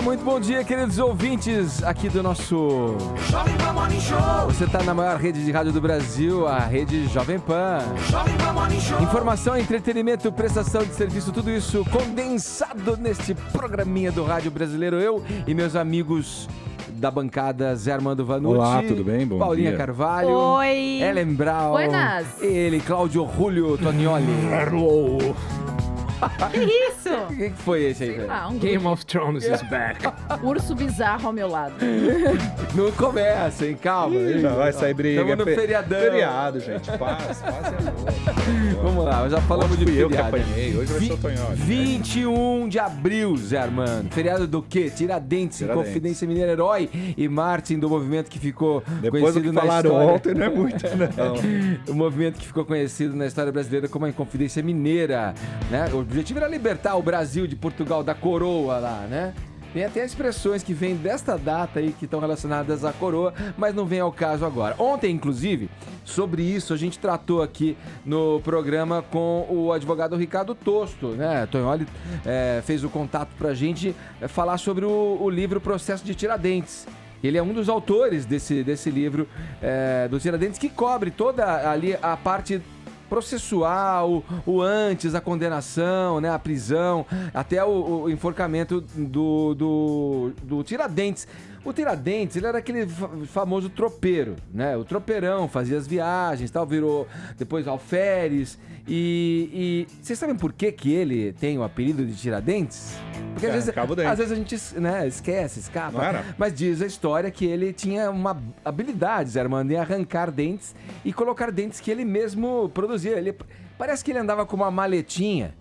Muito bom dia, queridos ouvintes aqui do nosso... Jovem Pan Morning Show. Você está na maior rede de rádio do Brasil, a rede Jovem Pan. Jovem Pan Morning Show. Informação, entretenimento, prestação de serviço, tudo isso condensado neste programinha do rádio brasileiro. Eu e meus amigos da bancada, Zé Armando Vanucci. Olá, tudo bem? Bom Paulinha dia. Carvalho. Oi. Ellen Brau. Buenas. Ele, Cláudio Julio Tonioli. Hello. Que isso? O que foi esse aí, velho? Game of Thrones is back. Urso bizarro ao meu lado. Não começa, hein? Calma. Já vai sair briga. Estamos no feriadão. Feriado, gente. Paz é amor. Vamos lá, já falamos de Fui eu feriado. que apanhei, hoje vai ser o Tonholi. 21 de abril, Zé Armando. Feriado do quê? Tiradentes, Confidência Mineira, Herói e Martin, do movimento que ficou Depois conhecido do que na falaram história. ontem, não é muito, não. O movimento que ficou conhecido na história brasileira como a Inconfidência Mineira, né? O objetivo era libertar o Brasil de Portugal da coroa lá, né? Tem até expressões que vêm desta data aí que estão relacionadas à coroa, mas não vem ao caso agora. Ontem, inclusive, sobre isso a gente tratou aqui no programa com o advogado Ricardo Tosto, né? Tonholi fez o contato pra gente falar sobre o livro Processo de Tiradentes. Ele é um dos autores desse livro do Tiradentes, que cobre toda ali a parte processual, o antes, a condenação, né, a prisão, até o enforcamento do Tiradentes. O Tiradentes, ele era aquele famoso tropeiro, né? O tropeirão, fazia as viagens, tal, virou depois alferes. E vocês sabem por que ele tem o apelido de Tiradentes? Porque às vezes a gente, né, esquece, escapa. Mas diz a história que ele tinha uma habilidade, Zé Armando, em arrancar dentes e colocar dentes que ele mesmo produzia. Parece que ele andava com uma maletinha,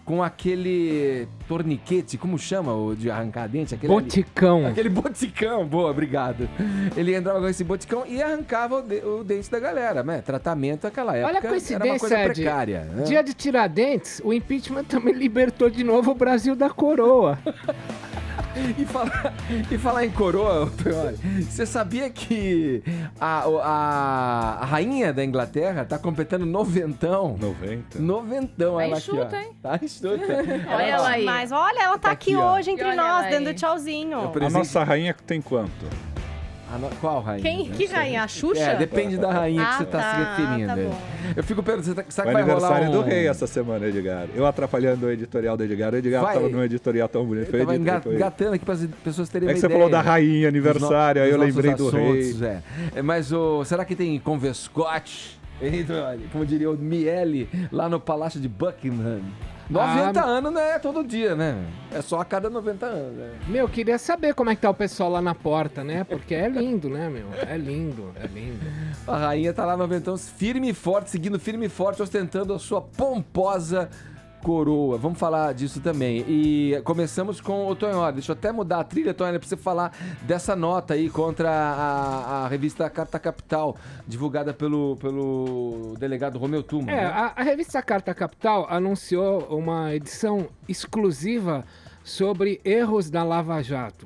com aquele torniquete, como chama o de arrancar dente? Boticão. Aquele boticão, boa, obrigado. Ele entrava com esse boticão e arrancava o dente da galera, né? Tratamento naquela época. Olha a coincidência, era uma coisa Ed. precária. Né? Dia de Tiradentes, o impeachment também libertou de novo o Brasil da coroa. E falar em coroa, Tonholi, você sabia que a rainha da Inglaterra tá completando noventão? 90? Noventão, Tá ela enxuta, aqui, ó. hein? Tá enxuta. Olha ela aí. Mas olha, ela tá aqui aqui, ó. hoje entre Olha nós, ela dando aí. tchauzinho. A nossa rainha tem quanto? Qual rainha? Que rainha? A Xuxa? Depende da rainha que você tá se referindo. Tá bom. Eu fico perguntando, será O que vai rolar aniversário do rei essa semana, Edgar. Eu atrapalhando o editorial do Edgar. O Edgar tava num editorial tão bonito. Eu tava engatando aqui para as pessoas terem uma você ideia. falou da rainha, aniversário, aí eu lembrei do rei. Mas será que tem converscote? Como diria o Miele, lá no Palácio de Buckingham. 90 anos não é todo dia, né? É só a cada 90 anos, né? Meu, queria saber como é que tá o pessoal lá na porta, né? Porque é lindo, né, meu? É lindo. A rainha tá lá 90 anos, firme e forte, seguindo firme e forte, ostentando a sua pomposa coroa. Vamos falar disso também. E começamos com o Tonholi. Deixa eu até mudar a trilha, Tonholi, pra você falar dessa nota aí contra a revista Carta Capital, divulgada pelo delegado Romeu Tuma. É, né? a revista Carta Capital anunciou uma edição exclusiva sobre erros da Lava Jato.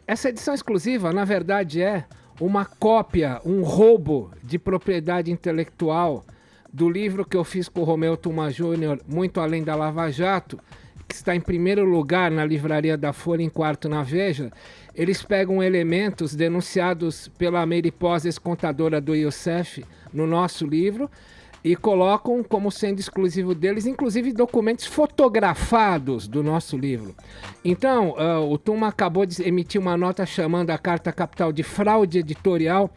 Essa edição exclusiva, na verdade, é uma cópia, um roubo de propriedade intelectual do livro que eu fiz com o Romeu Tuma Júnior, Muito Além da Lava Jato, que está em primeiro lugar na livraria da Folha, em quarto na Veja. Eles pegam elementos denunciados pela Mary Pós, ex-contadora do Youssef, no nosso livro, e colocam como sendo exclusivo deles, inclusive documentos fotografados do nosso livro. Então, o Tuma acabou de emitir uma nota chamando a Carta Capital de fraude editorial.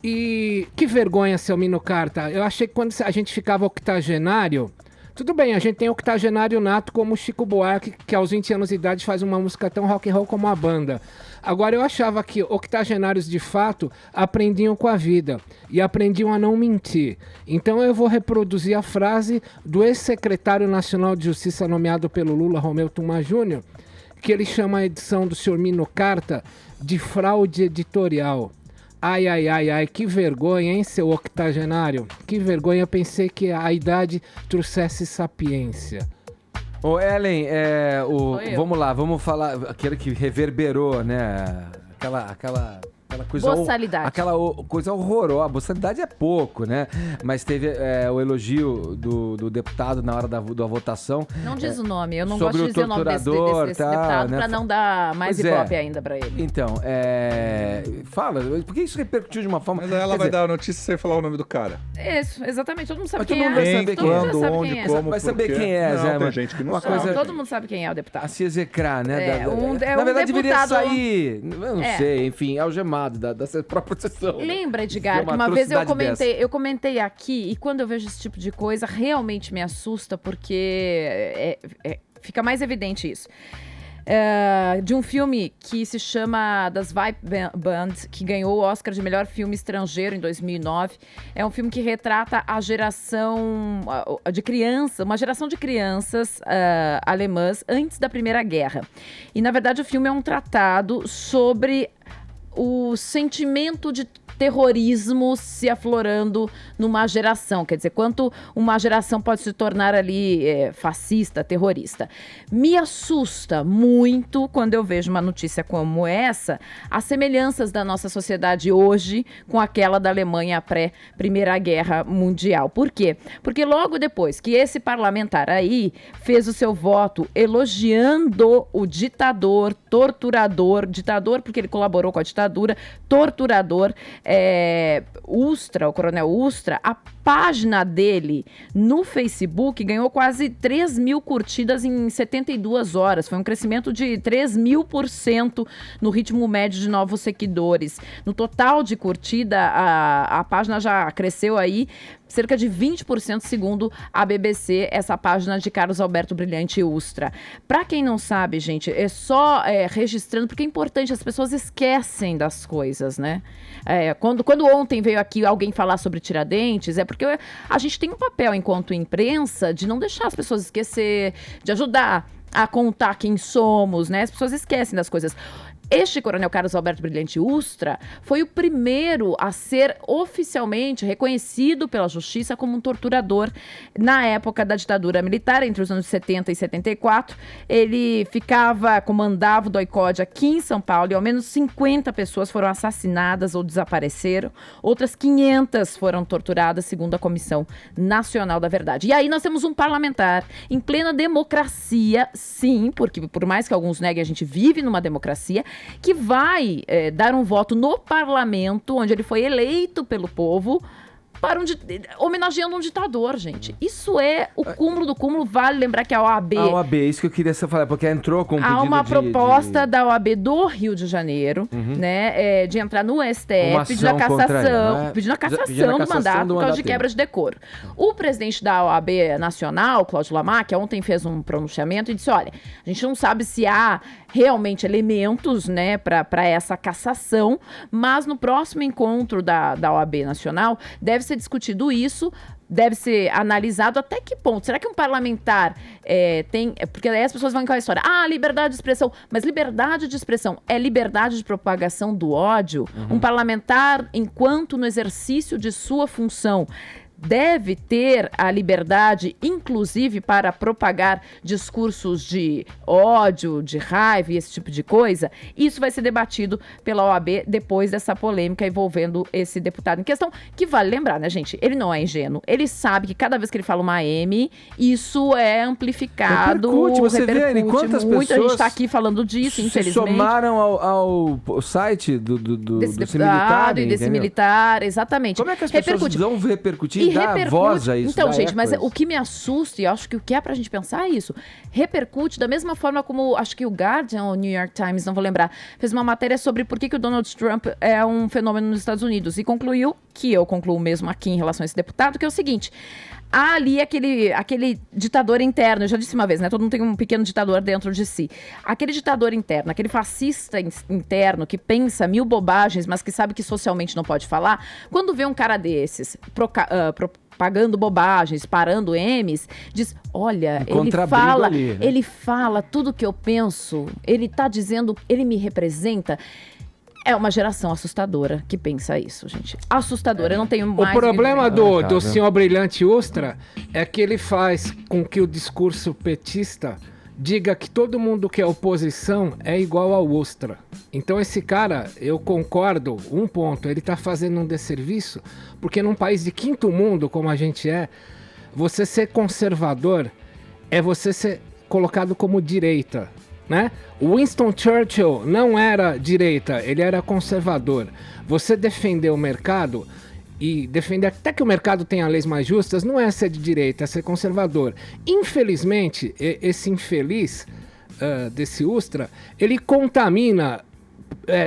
E que vergonha, seu Mino Carta. Eu achei que quando a gente ficava octogenário, tudo bem, a gente tem octogenário nato como o Chico Buarque, que aos 20 anos de idade faz uma música tão rock and roll como a banda. Agora, eu achava que octogenários de fato aprendiam com a vida e aprendiam a não mentir. Então eu vou reproduzir a frase do ex-secretário nacional de Justiça nomeado pelo Lula, Romeu Tuma Júnior, que ele chama a edição do senhor Mino Carta de fraude editorial. Ai, ai, ai, ai, que vergonha, hein, seu octogenário? Que vergonha, eu pensei que a idade trouxesse sapiência. Ô, Ellen, vamos lá, vamos falar, aquele que reverberou, né, aquela aquela coisa... Boçalidade. Coisa horrorosa. A boçalidade é pouco, né? Mas teve o elogio do deputado na hora da votação. Não diz o nome, eu não sobre gosto de dizer o nome desse tá, deputado né? pra não dar mais Pois ibope ainda pra ele. Então, fala, por que isso repercutiu de uma forma... Mas aí ela vai dar a notícia sem falar o nome do cara. Isso, exatamente, todo mundo sabe Mas quem todo mundo vai é. saber Todo mundo já quando, sabe onde, quem é. como, Vai saber por quê. quem é, Não, Zé, tem mas gente que não uma sabe. coisa- Todo mundo sabe quem é o deputado. A se execrar, né? É, Na um verdade, deveria deputado- sair, eu não sei, enfim, algemado da própria sessão. Lembra, Que é Edgar, uma que uma vez atrocidade eu comentei aqui, e quando eu vejo esse tipo de coisa, realmente me assusta, porque fica mais evidente isso. De um filme que se chama Das Vibe Band, que ganhou o Oscar de melhor filme estrangeiro em 2009. É um filme que retrata a geração de crianças, uma geração de crianças alemãs antes da Primeira Guerra. E, na verdade, o filme é um tratado sobre o sentimento de terrorismo se aflorando numa geração. Quer dizer, quanto uma geração pode se tornar ali fascista, terrorista. Me assusta muito quando eu vejo uma notícia como essa, as semelhanças da nossa sociedade hoje com aquela da Alemanha pré-Primeira Guerra Mundial. Por quê? Porque logo depois que esse parlamentar aí fez o seu voto elogiando o ditador, torturador, ditador porque ele colaborou com a ditadura, torturador, Ustra, o coronel Ustra, a página dele no Facebook ganhou quase 3 mil curtidas em 72 horas. Foi um crescimento de 3.000% no ritmo médio de novos seguidores. No total de curtida, a página já cresceu aí cerca de 20%, segundo a BBC, essa página de Carlos Alberto Brilhante Ustra. Para quem não sabe, gente, é só registrando, porque é importante, as pessoas esquecem das coisas, né? Quando ontem veio aqui alguém falar sobre Tiradentes, é porque a gente tem um papel, enquanto imprensa, de não deixar as pessoas esquecer, de ajudar a contar quem somos, né? As pessoas esquecem das coisas. Este coronel Carlos Alberto Brilhante Ustra foi o primeiro a ser oficialmente reconhecido pela justiça como um torturador na época da ditadura militar, entre os anos 70 e 74. Ele comandava o DOI-CODE aqui em São Paulo e ao menos 50 pessoas foram assassinadas ou desapareceram. Outras 500 foram torturadas, segundo a Comissão Nacional da Verdade. E aí nós temos um parlamentar em plena democracia, sim, porque por mais que alguns neguem, a gente vive numa democracia, que vai dar um voto no parlamento, onde ele foi eleito pelo povo, homenageando um ditador, gente. Isso é o cúmulo do cúmulo. Vale lembrar que a OAB... A OAB, isso que eu queria falar, porque entrou com um pedido há uma proposta da OAB do Rio de Janeiro, né, de entrar no STF, pedindo a cassação do mandato por causa de quebra de decoro. O presidente da OAB Nacional, Cláudio Lamarck, ontem fez um pronunciamento e disse, olha, a gente não sabe se há realmente elementos, né, para essa cassação, mas no próximo encontro da OAB Nacional deve ser discutido isso, deve ser analisado até que ponto. Será que um parlamentar tem... Porque aí as pessoas vão com a história. Liberdade de expressão. Mas liberdade de expressão é liberdade de propagação do ódio? Um parlamentar, enquanto no exercício de sua função, deve ter a liberdade, inclusive, para propagar discursos de ódio, de raiva e esse tipo de coisa. Isso vai ser debatido pela OAB depois dessa polêmica envolvendo esse deputado em questão, que vale lembrar, né, gente? Ele não é ingênuo. Ele sabe que cada vez que ele fala uma M, isso é amplificado. Você vê, quantas muito. pessoas A gente tá aqui falando disso, infelizmente. somaram ao site desse desse deputado militar, e desse entendeu? militar, exatamente. Como é que as pessoas vão repercutir e dar voz a isso? Então, gente, mas coisa. o que me assusta, e eu acho que o que é pra gente pensar é isso, repercute da mesma forma como, acho que o Guardian ou o New York Times, não vou lembrar, fez uma matéria sobre por que o Donald Trump é um fenômeno nos Estados Unidos e concluiu, que eu concluo mesmo aqui em relação a esse deputado, que é o seguinte: há ali aquele ditador interno, eu já disse uma vez, né? Todo mundo tem um pequeno ditador dentro de si. Aquele ditador interno, aquele fascista interno que pensa mil bobagens, mas que sabe que socialmente não pode falar, quando vê um cara desses propagando bobagens, parando M's, diz, olha, ele fala tudo que eu penso, ele tá dizendo, ele me representa. É uma geração assustadora que pensa isso, gente. Assustadora, eu não tenho mais... O problema do senhor Brilhante Ustra é que ele faz com que o discurso petista diga que todo mundo que é oposição é igual ao Ustra. Então esse cara, eu concordo, um ponto, ele tá fazendo um desserviço, porque num país de quinto mundo como a gente é, você ser conservador é você ser colocado como direita, né? Winston Churchill não era direita, ele era conservador. Você defender o mercado e defender até que o mercado tenha leis mais justas não é ser de direita, é ser conservador. Infelizmente, esse infeliz desse Ustra, ele contamina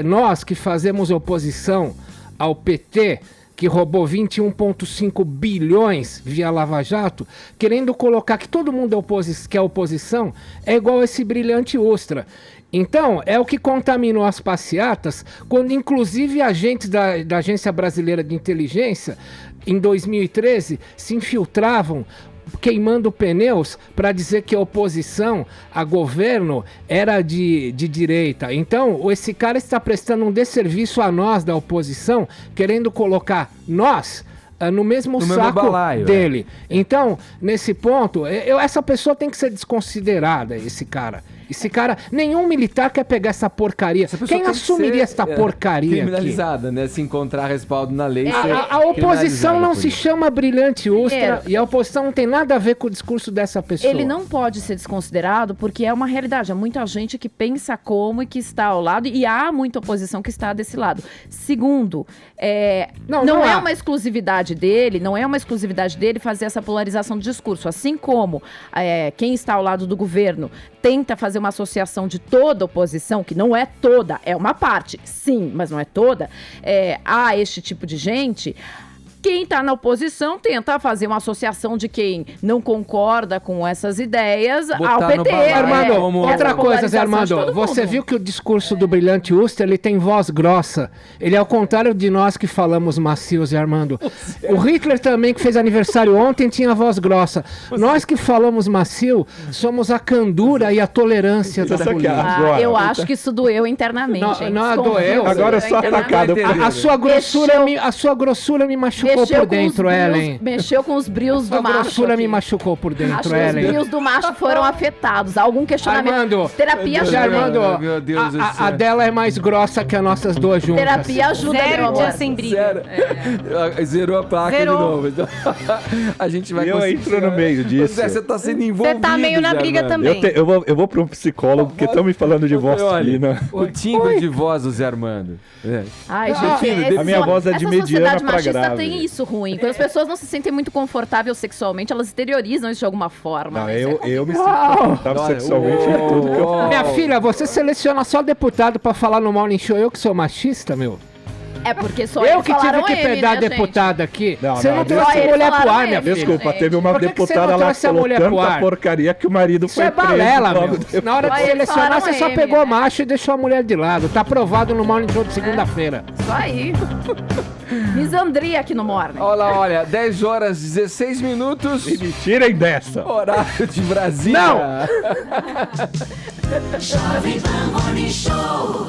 nós que fazemos oposição ao PT, que roubou 21,5 bilhões via Lava Jato, querendo colocar que todo mundo que é oposição é igual a esse brilhante Ustra. Então, é o que contaminou as passeatas, quando inclusive agentes da Agência Brasileira de Inteligência, em 2013, se infiltravam queimando pneus para dizer que a oposição a governo era de direita. Então, esse cara está prestando um desserviço a nós da oposição, querendo colocar nós no mesmo saco balaio, dele. Então, nesse ponto, essa pessoa tem que ser desconsiderada, esse cara. Esse cara, nenhum militar quer pegar essa porcaria. Quem assumiria essa porcaria criminalizada, né? Se encontrar respaldo na lei. A oposição não se chama brilhante Ustra e a oposição não tem nada a ver com o discurso dessa pessoa. Ele não pode ser desconsiderado porque é uma realidade. Há muita gente que pensa como e que está ao lado, e há muita oposição que está desse lado. Segundo, não é uma exclusividade dele, fazer essa polarização do discurso. Assim como quem está ao lado do governo tenta fazer uma associação de toda a oposição, que não é toda, é uma parte, sim, mas não é toda, há este tipo de gente. Quem está na oposição tenta fazer uma associação de quem não concorda com essas ideias ao PT. Armando, outra coisa, Zé Armando, você viu que o discurso do brilhante Ustra, ele tem voz grossa. Ele é ao contrário de nós que falamos macio, Zé Armando. O Hitler também, que fez aniversário ontem, tinha voz grossa. Nós que falamos macio, somos a candura e a tolerância da política. Eu acho que isso doeu internamente. Não doeu. Agora eu sou atacado. A sua grossura me machucou por dentro, Ellen. Mexeu com os brios do macho. A grossura me machucou por dentro, Ellen. Os brios do macho foram afetados. Algum questionamento? Armando, terapia ajuda. Armando, meu Deus do céu. A dela é mais grossa que as nossas duas juntas. Terapia ajuda, Zero dia sem briga. Zerou a placa de novo. Então, a gente vai conseguir. Eu entro no meio disso. Você tá sendo envolvido. Você tá meio na briga também. Eu vou pra um psicólogo, porque estão me falando de voz fina. O timbre de voz do Zé Armando. Ai, gente, a minha voz é de mediana pra grave. Tem isso ruim. Quando as pessoas não se sentem muito confortáveis sexualmente, elas exteriorizam isso de alguma forma. Não, eu me sinto confortável sexualmente em tudo que eu faço. Minha filha, você seleciona só deputado pra falar no Morning Show. Eu que sou machista, meu. É porque só eu que tive que pegar a deputada aqui. Você não trouxe a mulher pro ar, minha filha. Desculpa, teve uma deputada lá que falou tanta porcaria que o marido foi preso. Isso é balela, meu. Na hora de selecionar, você só pegou macho e deixou a mulher de lado. Tá aprovado no Morning Show de segunda-feira. Isso aí. Misandria aqui no Morning. Olha, 10 horas 16 minutos. E me tirem dessa. Horário de Brasília. Não! Jovem Pan Morning Show.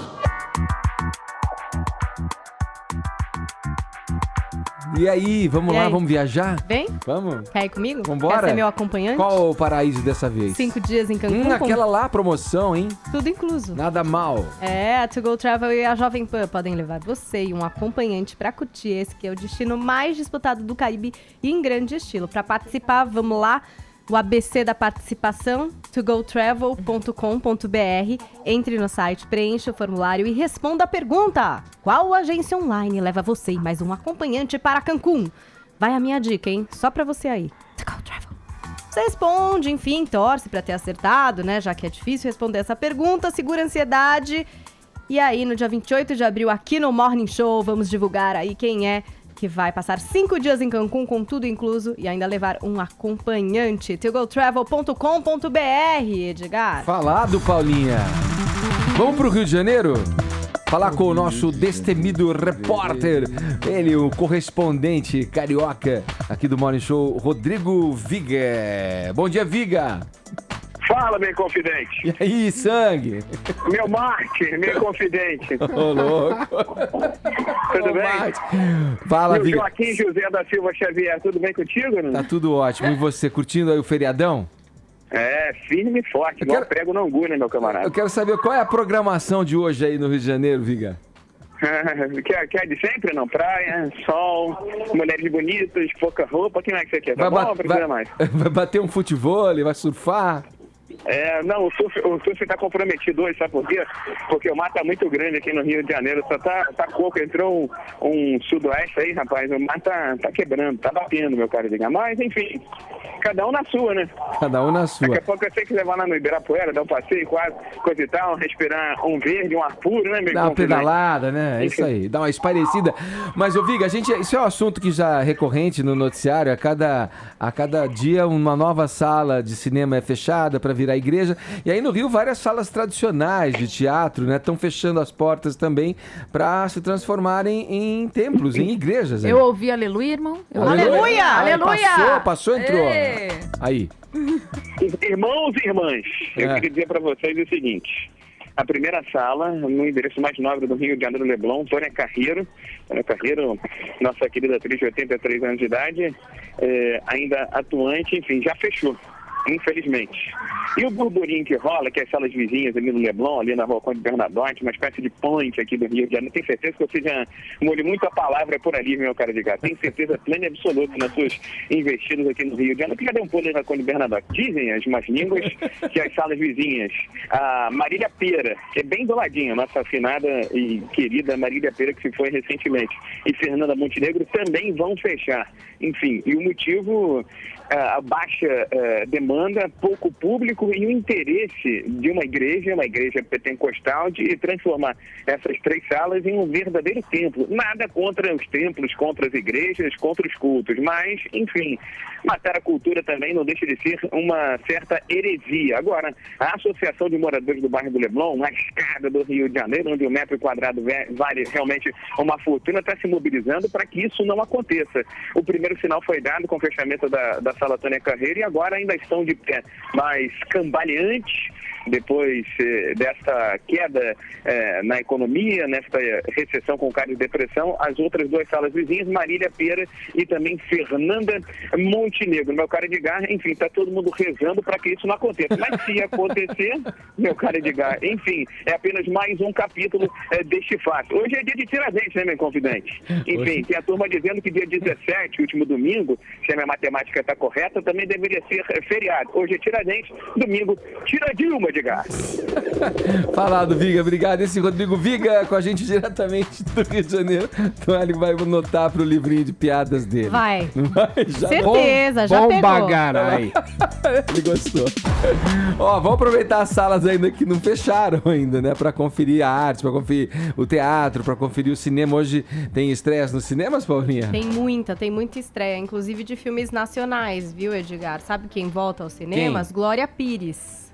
E aí, vamos lá, vamos viajar? Vem? Vamos? Quer ir comigo? Vambora? Quer ser meu acompanhante? Qual o paraíso dessa vez? 5 dias em Cancún. Aquela lá, promoção, hein? Tudo incluso. Nada mal. A To Go Travel e a Jovem Pan podem levar você e um acompanhante pra curtir esse que é o destino mais disputado do Caribe e em grande estilo. Pra participar, vamos lá. O ABC da participação, togotravel.com.br. Entre no site, preencha o formulário e responda a pergunta: qual agência online leva você e mais um acompanhante para Cancún? Vai a minha dica, hein? Só pra você aí. To Go Travel. Você responde, enfim, torce pra ter acertado, né? Já que é difícil responder essa pergunta, segura a ansiedade. E aí, no dia 28 de abril, aqui no Morning Show, vamos divulgar aí quem é que vai passar 5 dias em Cancún com tudo incluso e ainda levar um acompanhante. togotravel.com.br, Edgar. Falado, Paulinha. Vamos pro Rio de Janeiro? Falar com o nosso destemido repórter, ele, o correspondente carioca aqui do Morning Show, Rodrigo Viga. Bom dia, Viga. Fala, meu confidente. E aí, sangue? Meu Marte, meu confidente. Ô, louco. Tudo bem? Marte. Fala, Meu Viga. Joaquim José da Silva Xavier, tudo bem contigo? Né? Tá tudo ótimo. E você, curtindo aí o feriadão? Firme e forte, igual prego no angu, né, meu camarada? Eu quero saber qual é a programação de hoje aí no Rio de Janeiro, Viga. Quer de sempre, não? Praia, sol, mulheres bonitas, pouca roupa, o que mais que você quer? Tá bom ou precisa mais? Vai bater um futebol, vai surfar? Não, o surf tá comprometido hoje, sabe por quê? Porque o mar tá muito grande aqui no Rio de Janeiro, só tá coco, entrou um sudoeste aí, rapaz, o mar tá quebrando, tá batendo, meu cara, diga. Mas, enfim, cada um na sua, né? Cada um na sua. Daqui a pouco eu sei que levar lá no Ibirapuera, dar um passeio, quase, coisa e tal, respirar um verde, um ar puro, né, meu? Dá uma pedalada, né? É isso aí, dá uma esparecida. Mas, ô Viga, isso é um assunto que já é recorrente no noticiário, a cada dia uma nova sala de cinema é fechada para virar igreja. E aí no Rio várias salas tradicionais de teatro, né, estão fechando as portas também para se transformarem em templos, em igrejas. Né? Eu ouvi aleluia, irmão. Aleluia! Aleluia! Passou, entrou. Ei! Aí. Irmãos e irmãs, eu queria dizer para vocês o seguinte. A primeira sala, no endereço mais nobre do Rio de Janeiro, Leblon, Tônia Carreiro, nossa querida atriz de 83 anos de idade, ainda atuante, enfim, já fechou. Infelizmente. E o burburinho que rola, que é as salas vizinhas ali no Leblon, ali na Rua Conde Bernadotte, uma espécie de ponte aqui do Rio de Janeiro, tenho certeza que você já molhe muito a palavra por ali, meu cara de gato. Tenho certeza plena e absoluta nas suas investidas aqui no Rio de Janeiro, que já deu um pulo na Conde Bernadotte. Dizem as más línguas que as salas vizinhas, a Marília Pera, que é bem do ladinho, nossa afinada e querida Marília Pera, que se foi recentemente, e Fernanda Montenegro também vão fechar. Enfim, e o motivo, a baixa demanda, pouco público e o interesse de uma igreja pentecostal, de transformar essas 3 salas em um verdadeiro templo. Nada contra os templos, contra as igrejas, contra os cultos, mas, enfim, matar a cultura também não deixa de ser uma certa heresia. Agora, a Associação de Moradores do Bairro do Leblon, uma escada do Rio de Janeiro, onde o metro quadrado vale realmente uma fortuna, está se mobilizando para que isso não aconteça. O primeiro sinal foi dado com o fechamento da sala Tônia Carreiro e agora ainda estão de pé, mas cambaleantes, depois desta queda na economia, nesta recessão com cara de depressão, as outras 2 salas vizinhas, Marília Pera e também Fernanda Montenegro. Meu cara Edgar, enfim, está todo mundo rezando para que isso não aconteça. Mas se acontecer, meu cara Edgar, enfim, é apenas mais um capítulo deste fato. Hoje é dia de Tiradentes, né, meu confidente? Enfim, tem a turma dizendo que dia 17, último domingo, se a minha matemática está correta, também deveria ser feriado. Hoje é Tiradentes, domingo, tira Dilma, Edgar. Falado, Viga, obrigado. Esse Rodrigo Viga com a gente diretamente do Rio de Janeiro. Então ele vai anotar pro livrinho de piadas dele. Vai. Já Certeza, já pegou. Bagarai. Ele gostou. Ó, vamos aproveitar as salas ainda que não fecharam ainda, né? Pra conferir a arte, pra conferir o teatro, pra conferir o cinema. Hoje tem estreias nos cinemas, Paulinha? Tem muita estreia, inclusive de filmes nacionais, viu, Edgar? Sabe quem volta aos cinemas? Glória Pires.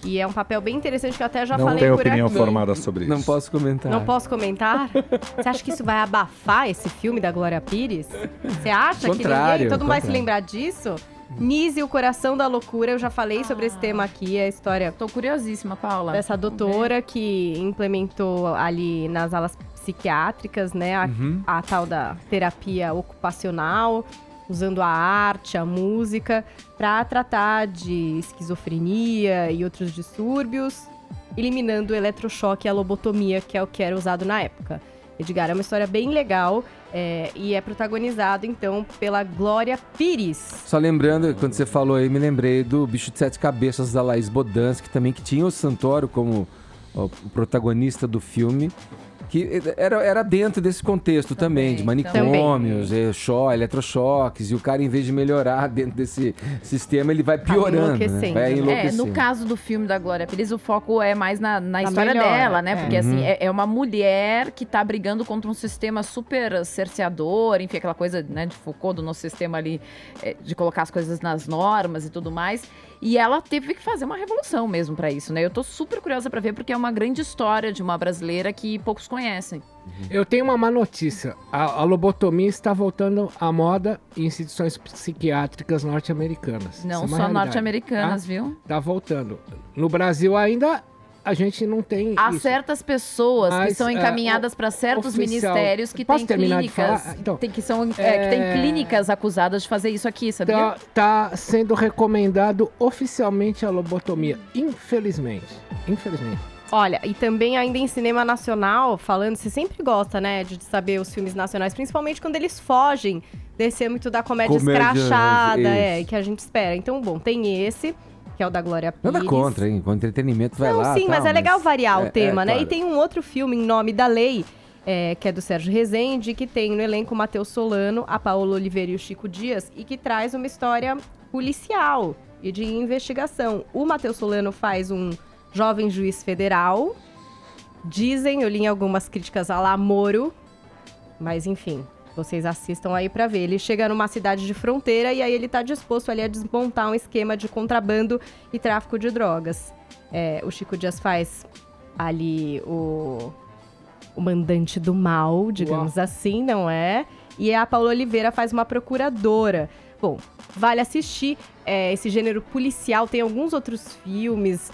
E é um papel bem interessante que eu até já falei por aqui. Não tenho opinião formada sobre isso. Não posso comentar. Não posso comentar? Você acha que isso vai abafar esse filme da Glória Pires? Você acha que todo mundo vai se lembrar disso? Nise, o Coração da Loucura, eu já falei sobre esse tema aqui, a história... Tô curiosíssima, Paula. Dessa doutora que implementou ali nas alas psiquiátricas, né, a tal da terapia ocupacional, usando a arte, a música, para tratar de esquizofrenia e outros distúrbios, eliminando o eletrochoque e a lobotomia, que é o que era usado na época. Edgar, é uma história bem legal e é protagonizado, então, pela Glória Pires. Só lembrando, quando você falou aí, me lembrei do Bicho de Sete Cabeças, da Laís Bodansky, também, que tinha o Santoro como o protagonista do filme, que era dentro desse contexto também de manicômios, eletrochoques, e o cara, em vez de melhorar dentro desse sistema, ele vai piorando, né? Vai enlouquecendo. No caso do filme da Glória Pires, o foco é mais na história dela, né? Porque assim, é uma mulher que tá brigando contra um sistema super cerceador, enfim, aquela coisa, né, de Foucault, do nosso sistema ali, de colocar as coisas nas normas e tudo mais. E ela teve que fazer uma revolução mesmo pra isso, né? Eu tô super curiosa pra ver, porque é uma grande história de uma brasileira que poucos conhecem. Eu tenho uma má notícia. A lobotomia está voltando à moda em instituições psiquiátricas norte-americanas. Não só norte-americanas, viu? Tá voltando. No Brasil ainda a gente não tem Há isso. certas pessoas que Mas, são encaminhadas para certos oficial. ministérios que Posso têm terminar de clínicas. falar? Então, que tem clínicas acusadas de fazer isso aqui, sabia? Tá sendo recomendado oficialmente a lobotomia. Infelizmente. Olha, e também ainda em cinema nacional, falando, você sempre gosta, né, de saber os filmes nacionais, principalmente quando eles fogem desse âmbito da comédia escrachada, isso. que a gente espera. Então, bom, tem esse, que é o da Glória Pires. Nada contra, hein? Com entretenimento vai Não, lá. sim, tal, mas é legal variar o tema, né? claro. E tem um outro filme, Em Nome da Lei, que é do Sérgio Rezende, que tem no elenco o Matheus Solano, a Paola Oliveira e o Chico Dias, e que traz uma história policial e de investigação. O Matheus Solano faz um jovem juiz federal. Dizem, eu li em algumas críticas a lá Moro, mas enfim, vocês assistam aí pra ver. Ele chega numa cidade de fronteira e aí ele tá disposto ali a desmontar um esquema de contrabando e tráfico de drogas. O Chico Dias faz ali o mandante do mal, digamos assim, não é? E a Paola Oliveira faz uma procuradora. Bom, vale assistir. Esse gênero policial tem alguns outros filmes,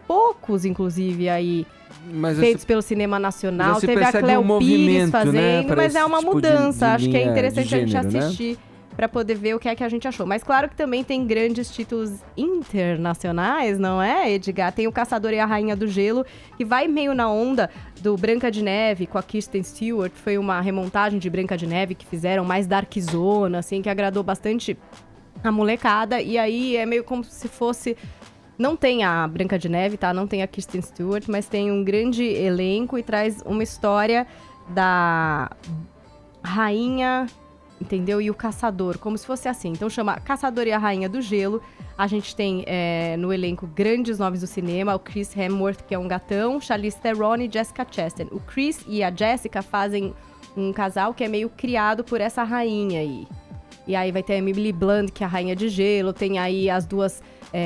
poucos inclusive aí, Mas feitos pelo cinema nacional. já se Teve a percebe Cleo um Pires movimento, fazendo, né, pra mas é esse uma tipo de mudança. Acho que é linha interessante de a gente gênero, né? assistir pra poder ver o que é que a gente achou. Mas claro que também tem grandes títulos internacionais, não é, Edgar? Tem o Caçador e a Rainha do Gelo, que vai meio na onda do Branca de Neve com a Kristen Stewart. Foi uma remontagem de Branca de Neve que fizeram mais darkzona, assim, que agradou bastante a molecada. E aí é meio como se fosse... Não tem a Branca de Neve, tá? Não tem a Kristen Stewart, mas tem um grande elenco e traz uma história da rainha, entendeu? E o caçador, como se fosse assim. Então chama Caçador e a Rainha do Gelo. A gente tem no elenco grandes nomes do cinema, o Chris Hemsworth, que é um gatão, Charlize Theron e Jessica Chastain. O Chris e a Jessica fazem um casal que é meio criado por essa rainha aí. E aí vai ter a Emily Blunt, que é a Rainha de Gelo, tem aí as duas,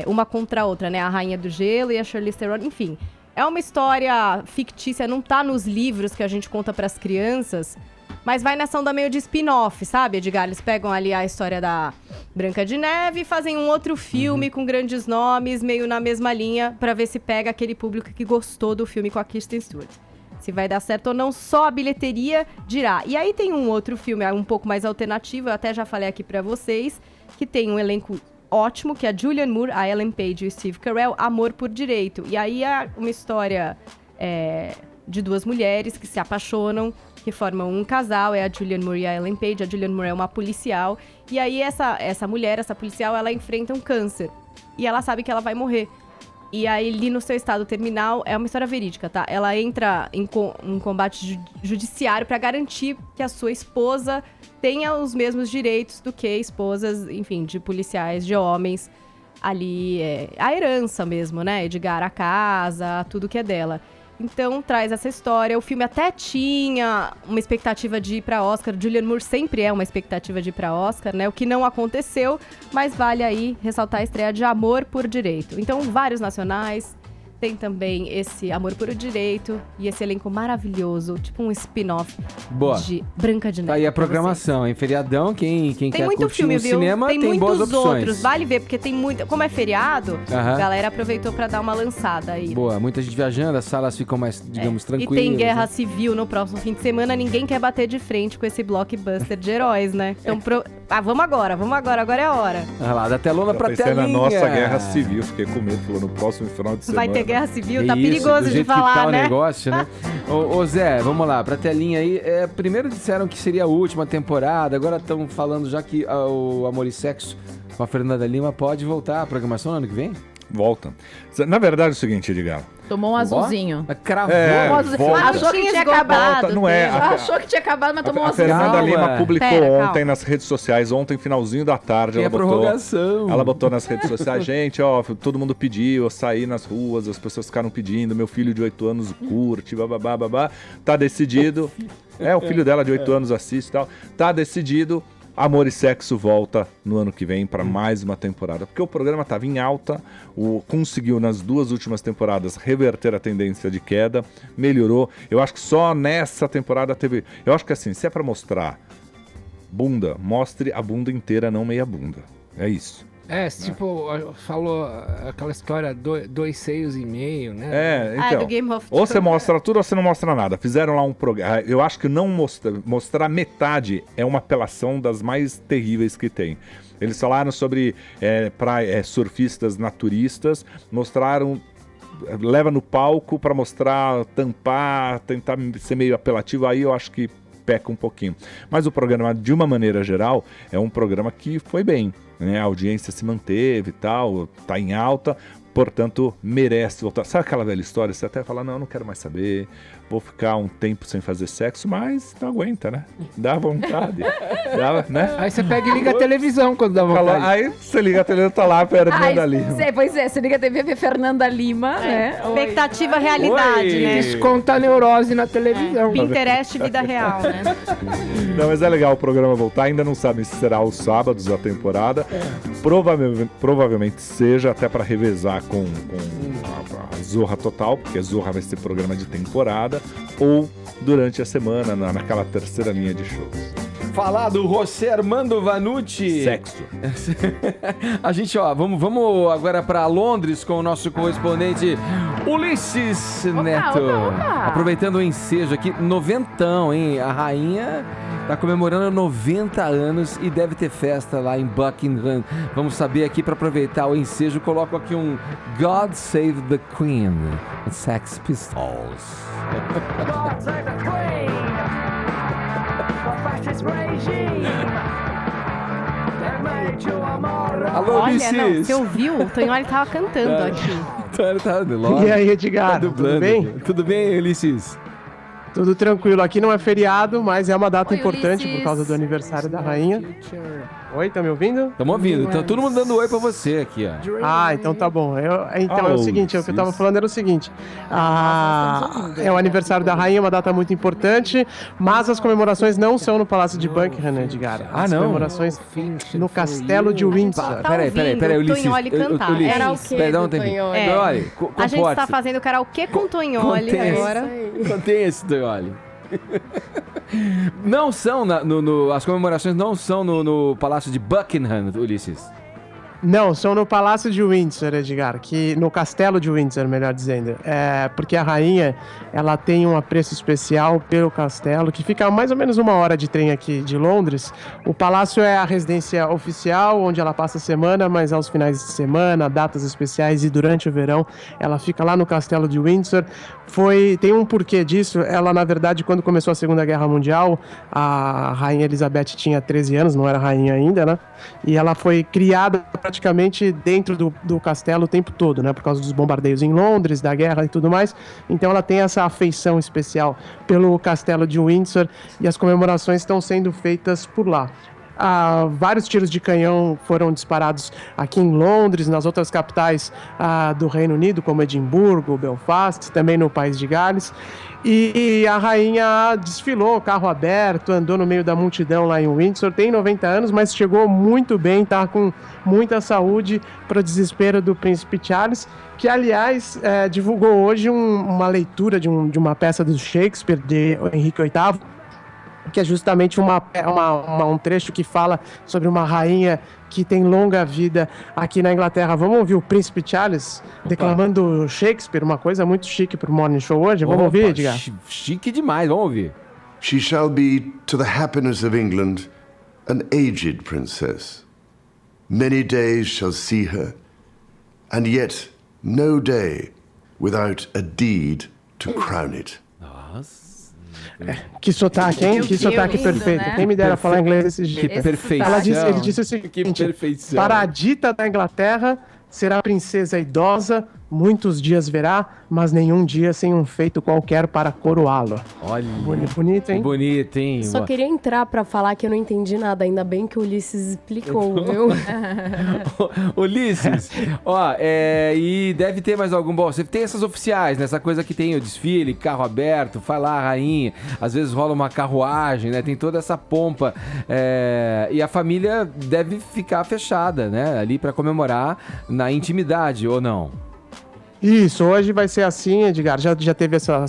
uma contra a outra, né? A Rainha do Gelo e a Charlize Theron, enfim. É uma história fictícia, não tá nos livros que a gente conta pras crianças, mas vai nessa onda meio de spin-off, sabe, Edgar? Eles pegam ali a história da Branca de Neve e fazem um outro filme com grandes nomes, meio na mesma linha, pra ver se pega aquele público que gostou do filme com a Kristen Stewart. Se vai dar certo ou não, só a bilheteria dirá. E aí tem um outro filme um pouco mais alternativo, eu até já falei aqui pra vocês, que tem um elenco ótimo, que é a Julianne Moore, a Ellen Page e o Steve Carell, Amor por Direito. E aí é uma história de duas mulheres que se apaixonam, que formam um casal, é a Julianne Moore e a Ellen Page. A Julianne Moore é uma policial, e aí essa mulher, essa policial, ela enfrenta um câncer. E ela sabe que ela vai morrer. E aí, ali no seu estado terminal, é uma história verídica, tá? Ela entra em combate judiciário pra garantir que a sua esposa tenha os mesmos direitos do que esposas, enfim, de policiais, de homens. Ali, a herança mesmo, né? Edgar, a casa, tudo que é dela. Então, traz essa história. O filme até tinha uma expectativa de ir pra Oscar. Julianne Moore sempre é uma expectativa de ir pra Oscar, né? O que não aconteceu, mas vale aí ressaltar a estreia de Amor por Direito. Então, vários nacionais. Tem também esse Amor por Direito e esse elenco maravilhoso, tipo um spin-off de Branca de Neve. Tá aí a programação, hein? Feriadão, quem tem quer muito curtir filme, no viu? cinema tem boas muitos opções. outros, vale ver, porque tem muito... Como é feriado, a galera aproveitou pra dar uma lançada aí. Boa, muita gente viajando, as salas ficam mais, digamos, tranquilas. E tem guerra civil no próximo fim de semana, ninguém quer bater de frente com esse blockbuster de heróis, né? Então, vamos agora é a hora. Olha lá, da telona pra pensei telinha. na nossa guerra civil, fiquei com medo, falou, no próximo final de semana. Vai ter guerra civil, tá Isso, perigoso do de jeito falar, que tá né? o negócio, né? Ô Zé, vamos lá, pra telinha aí. Primeiro disseram que seria a última temporada, agora estão falando já que o Amor e Sexo com a Fernanda Lima pode voltar à programação no ano que vem? Volta. Na verdade é o seguinte, Edgar. Tomou um azulzinho. Cravou. Um azulzinho. volta. Achou que tinha Volta, acabado. não é. Achou que tinha acabado, mas tomou um A azulzinho. Fernanda Lima Calma. publicou Pera, ontem nas redes sociais, ontem, finalzinho da tarde, Tem a prorrogação. Ela botou nas redes sociais, gente, ó, todo mundo pediu, eu saí nas ruas, as pessoas ficaram pedindo, meu filho de 8 anos curte, babá, tá decidido. O filho dela de 8 anos assiste e tal. Tá decidido. Amor e Sexo volta no ano que vem para mais uma temporada, porque o programa estava em alta, conseguiu nas 2 últimas temporadas reverter a tendência de queda, melhorou. Eu acho que só nessa temporada teve... Eu acho que assim, se é para mostrar bunda, mostre a bunda inteira, não meia bunda. É isso. Tipo, falou aquela história, 2 seios e meio, né? Então. do Game of Ou você Thrones. mostra tudo ou você não mostra nada. Fizeram lá um programa. Eu acho que não mostrar metade é uma apelação das mais terríveis que tem. Eles falaram sobre surfistas naturistas, mostraram. Leva no palco pra mostrar, tampar, tentar ser meio apelativo. Aí eu acho que peca um pouquinho. Mas o programa, de uma maneira geral, é um programa que foi bem, né? A audiência se manteve e tal, tá em alta, portanto, merece voltar. Sabe aquela velha história? Você até fala, não quero mais saber, vou ficar um tempo sem fazer sexo, mas não aguenta, né? Dá vontade. Né? Aí você pega e liga a televisão quando dá vontade. Aí você liga a televisão, tá lá a Fernanda Lima. Pois é, você liga a TV, vê Fernanda Lima, né? Expectativa, realidade, Oi. né? Desconta a neurose na televisão. Pinterest, vida real, né? Não, mas é legal o programa voltar. Ainda não sabem se será aos sábados da temporada. Provavelmente seja, até para revezar com a Zorra Total, porque a Zorra vai ser programa de temporada, ou durante a semana, naquela terceira linha de shows. Falar do José Armando Vanucci. Sexto. A gente, vamos agora para Londres com o nosso correspondente Ulisses Neto. opa. Aproveitando o ensejo aqui, 90, hein? A rainha tá comemorando 90 anos e deve ter festa lá em Buckingham. Vamos saber aqui para aproveitar o ensejo. Coloco aqui um God Save the Queen, Sex Pistols. God save the Queen, the fascist regime that made you a moron. Alô, Olha, Ulisses. não, você ouviu? O Tonholi tava cantando aqui. E E aí, Edgar, tudo bem? Tudo bem, Ulisses? Tudo tranquilo. Aqui não é feriado, mas é uma data Oi, importante Ulisses. por causa do aniversário da rainha. Oi, tá me ouvindo? Estamos ouvindo. Então, todo mundo dando oi pra você aqui, ó. Ah, então tá bom. Então é o seguinte, o que eu tava falando era o seguinte. É o aniversário da rainha, uma data muito importante, mas as comemorações não são no Palácio de Buckingham, Edgar. As não? comemorações no Castelo de Windsor. Tá Peraí, ouvindo o Ulisses. Tonholi cantar. Ulisses, É Karaokê isso. peraí, dá um do tempinho. Tonholi. É. Tonholi, A gente comporte-se. tá fazendo karaokê com o Tonholi Contém agora. Contém esse Tonholi. Não são, as comemorações não são no Palácio de Buckingham, Ulisses. Não, são no Palácio de Windsor, Edgar, no Castelo de Windsor, melhor dizendo. Porque a rainha, ela tem um apreço especial pelo castelo, que fica a mais ou menos 1 hora de trem aqui de Londres. O palácio é a residência oficial, onde ela passa a semana, mas aos finais de semana, datas especiais e durante o verão, ela fica lá no Castelo de Windsor. Tem um porquê disso. Ela, na verdade, quando começou a Segunda Guerra Mundial, a rainha Elizabeth tinha 13 anos, não era rainha ainda, né? E ela foi criada praticamente dentro do castelo o tempo todo, né? Por causa dos bombardeios em Londres, da guerra e tudo mais. Então ela tem essa afeição especial pelo Castelo de Windsor e as comemorações estão sendo feitas por lá. Vários tiros de canhão foram disparados aqui em Londres, nas outras capitais do Reino Unido, como Edimburgo, Belfast, também no País de Gales. E a rainha desfilou, carro aberto, andou no meio da multidão lá em Windsor. Tem 90 anos, mas chegou muito bem, tá com muita saúde, para o desespero do príncipe Charles, que, aliás, divulgou hoje uma leitura de uma peça do Shakespeare, de Henrique VIII, que é justamente um trecho que fala sobre uma rainha que tem longa vida aqui na Inglaterra. Vamos ouvir o Príncipe Charles declamando Shakespeare, uma coisa muito chique pro Morning Show hoje. Vamos ouvir, Edgar? Chique demais, vamos ouvir. She shall be, to the happiness of England, an aged princess. Many days shall see her, and yet no day without a deed to crown it. Que sotaque, hein? Que sotaque lindo, perfeito. né? Quem me dera falar inglês desse jeito. Que perfeição. Ele disse o seguinte: Que perfeição. para a dita da Inglaterra, será princesa idosa, muitos dias verá, mas nenhum dia sem um feito qualquer para coroá-lo. Olha. Bonito, hein? Bonito, hein? Só queria entrar pra falar que eu não entendi nada, ainda bem que o Ulisses explicou, viu? Ulisses, e deve ter mais algum... Bom, você tem essas oficiais, né? Essa coisa que tem o desfile, carro aberto, vai lá a rainha, às vezes rola uma carruagem, né? Tem toda essa pompa. E a família deve ficar fechada, né? Ali pra comemorar na intimidade, ou não? Isso, hoje vai ser assim, Edgar. Já teve essa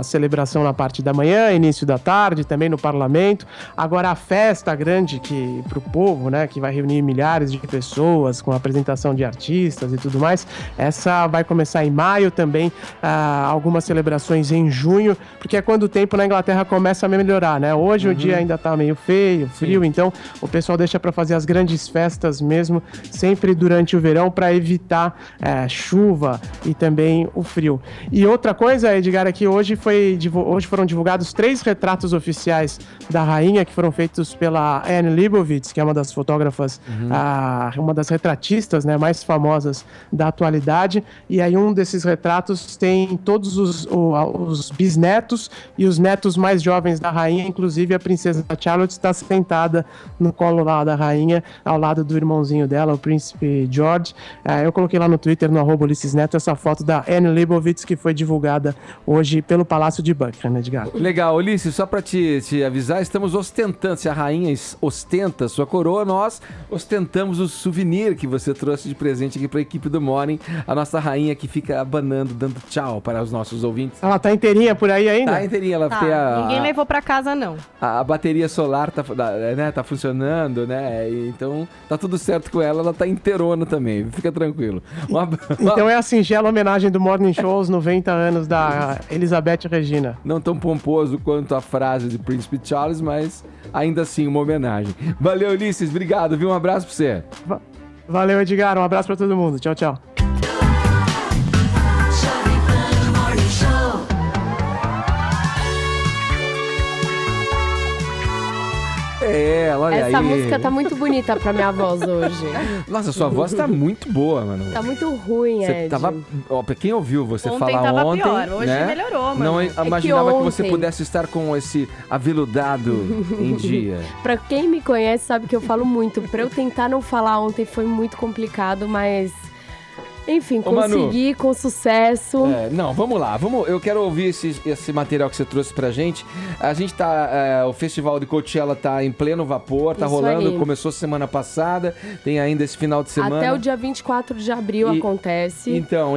celebração na parte da manhã, início da tarde, também no parlamento. Agora a festa grande para o povo, né, que vai reunir milhares de pessoas com apresentação de artistas e tudo mais, essa vai começar em maio também, algumas celebrações em junho, porque é quando o tempo na Inglaterra começa a melhorar, né? Hoje o dia ainda tá meio feio, frio, então o pessoal deixa para fazer as grandes festas mesmo, sempre durante o verão, para evitar chuva e também o frio. E outra coisa, Edgar, é que hoje foram divulgados 3 retratos oficiais da rainha, que foram feitos pela Anne Leibovitz, que é uma das fotógrafas, uma das retratistas, né, mais famosas da atualidade. E aí um desses retratos tem todos os bisnetos e os netos mais jovens da rainha, inclusive a princesa Charlotte está sentada no colo lá da rainha, ao lado do irmãozinho dela, o príncipe George. Eu coloquei lá no Twitter, no @UlissesNeto, essa foto da Anne Leibovitz, que foi divulgada hoje pelo Palácio de Buckingham, Edgar. Legal, Ulisses, só pra te avisar, estamos ostentando, se a rainha ostenta sua coroa, nós ostentamos o souvenir que você trouxe de presente aqui pra equipe do Morning, a nossa rainha que fica abanando, dando tchau para os nossos ouvintes. Ela tá inteirinha por aí ainda? Tá inteirinha, ela tem Ninguém levou pra casa, não. A bateria solar tá funcionando, né? Então tá tudo certo com ela tá inteirona também, fica tranquilo. Então é a singela homenagem do Morning Show aos 90 anos da Elizabeth Regina. Não tão pomposo quanto a frase de Príncipe Charles, mas ainda assim uma homenagem. Valeu, Ulisses, obrigado, viu? Um abraço pra você. Valeu, Edgar, um abraço pra todo mundo. Tchau, tchau. Olha aí. Essa música tá muito bonita pra minha voz hoje. Nossa, sua voz tá muito boa, mano. Tá muito ruim, Você Ed. tava... Ó, pra quem ouviu você Ontem falar tava ontem, pior, hoje né? melhorou, mano. Não É imaginava que você ontem- pudesse estar com esse aveludado em dia. Pra quem me conhece sabe que eu falo muito. Pra eu tentar não falar ontem foi muito complicado, mas... Enfim, Ô, Manu. consegui com sucesso. Não, vamos lá. Eu quero ouvir esse material que você trouxe pra gente. A gente tá... o Festival de Coachella tá em pleno vapor, tá Isso rolando, aí. começou semana passada, tem ainda esse final de semana. Até o dia 24 de abril acontece. Então,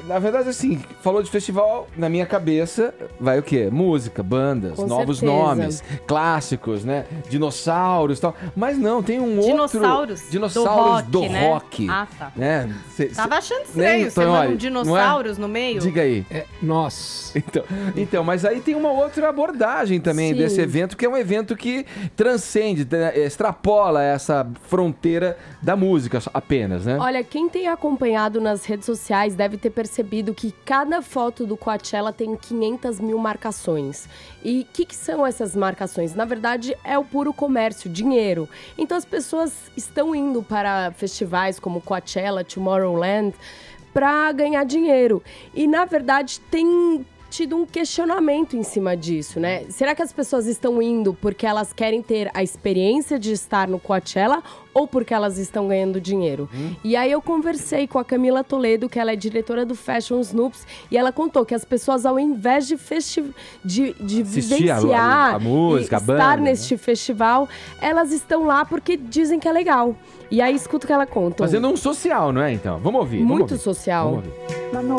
na verdade, assim, falou de festival, na minha cabeça, vai o quê? Música, bandas, Com novos certeza. nomes, clássicos, né? Dinossauros e tal. Mas não, tem um Dinossauros? outro... Dinossauros do né? rock. Ah, tá. Né? Tava achando Nem, estranho, você Tonholi, manda um não é? dinossauros no meio. Diga aí. Nossa. Então, mas aí tem uma outra abordagem também Sim. desse evento, que é um evento que transcende, extrapola essa fronteira da música apenas, né? Olha, quem tem acompanhado nas redes sociais deve ter percebido que cada foto do Coachella tem 500 mil marcações. E o que são essas marcações? Na verdade, é o puro comércio, dinheiro. Então as pessoas estão indo para festivais como Coachella, Tomorrowland, para ganhar dinheiro. E, na verdade, tem tido um questionamento em cima disso, né? Será que as pessoas estão indo porque elas querem ter a experiência de estar no Coachella ou porque elas estão ganhando dinheiro? E aí eu conversei com a Camila Toledo, que ela é diretora do Fashion Snoops, e ela contou que as pessoas, ao invés de Assistir a vivenciar música, e a banda, estar né? neste festival, elas estão lá porque dizem que é legal. E aí escuta o que ela conta. Fazendo um social, não é, então? Vamos ouvir. vamos Muito ouvir. social. Vamos ouvir. Manu,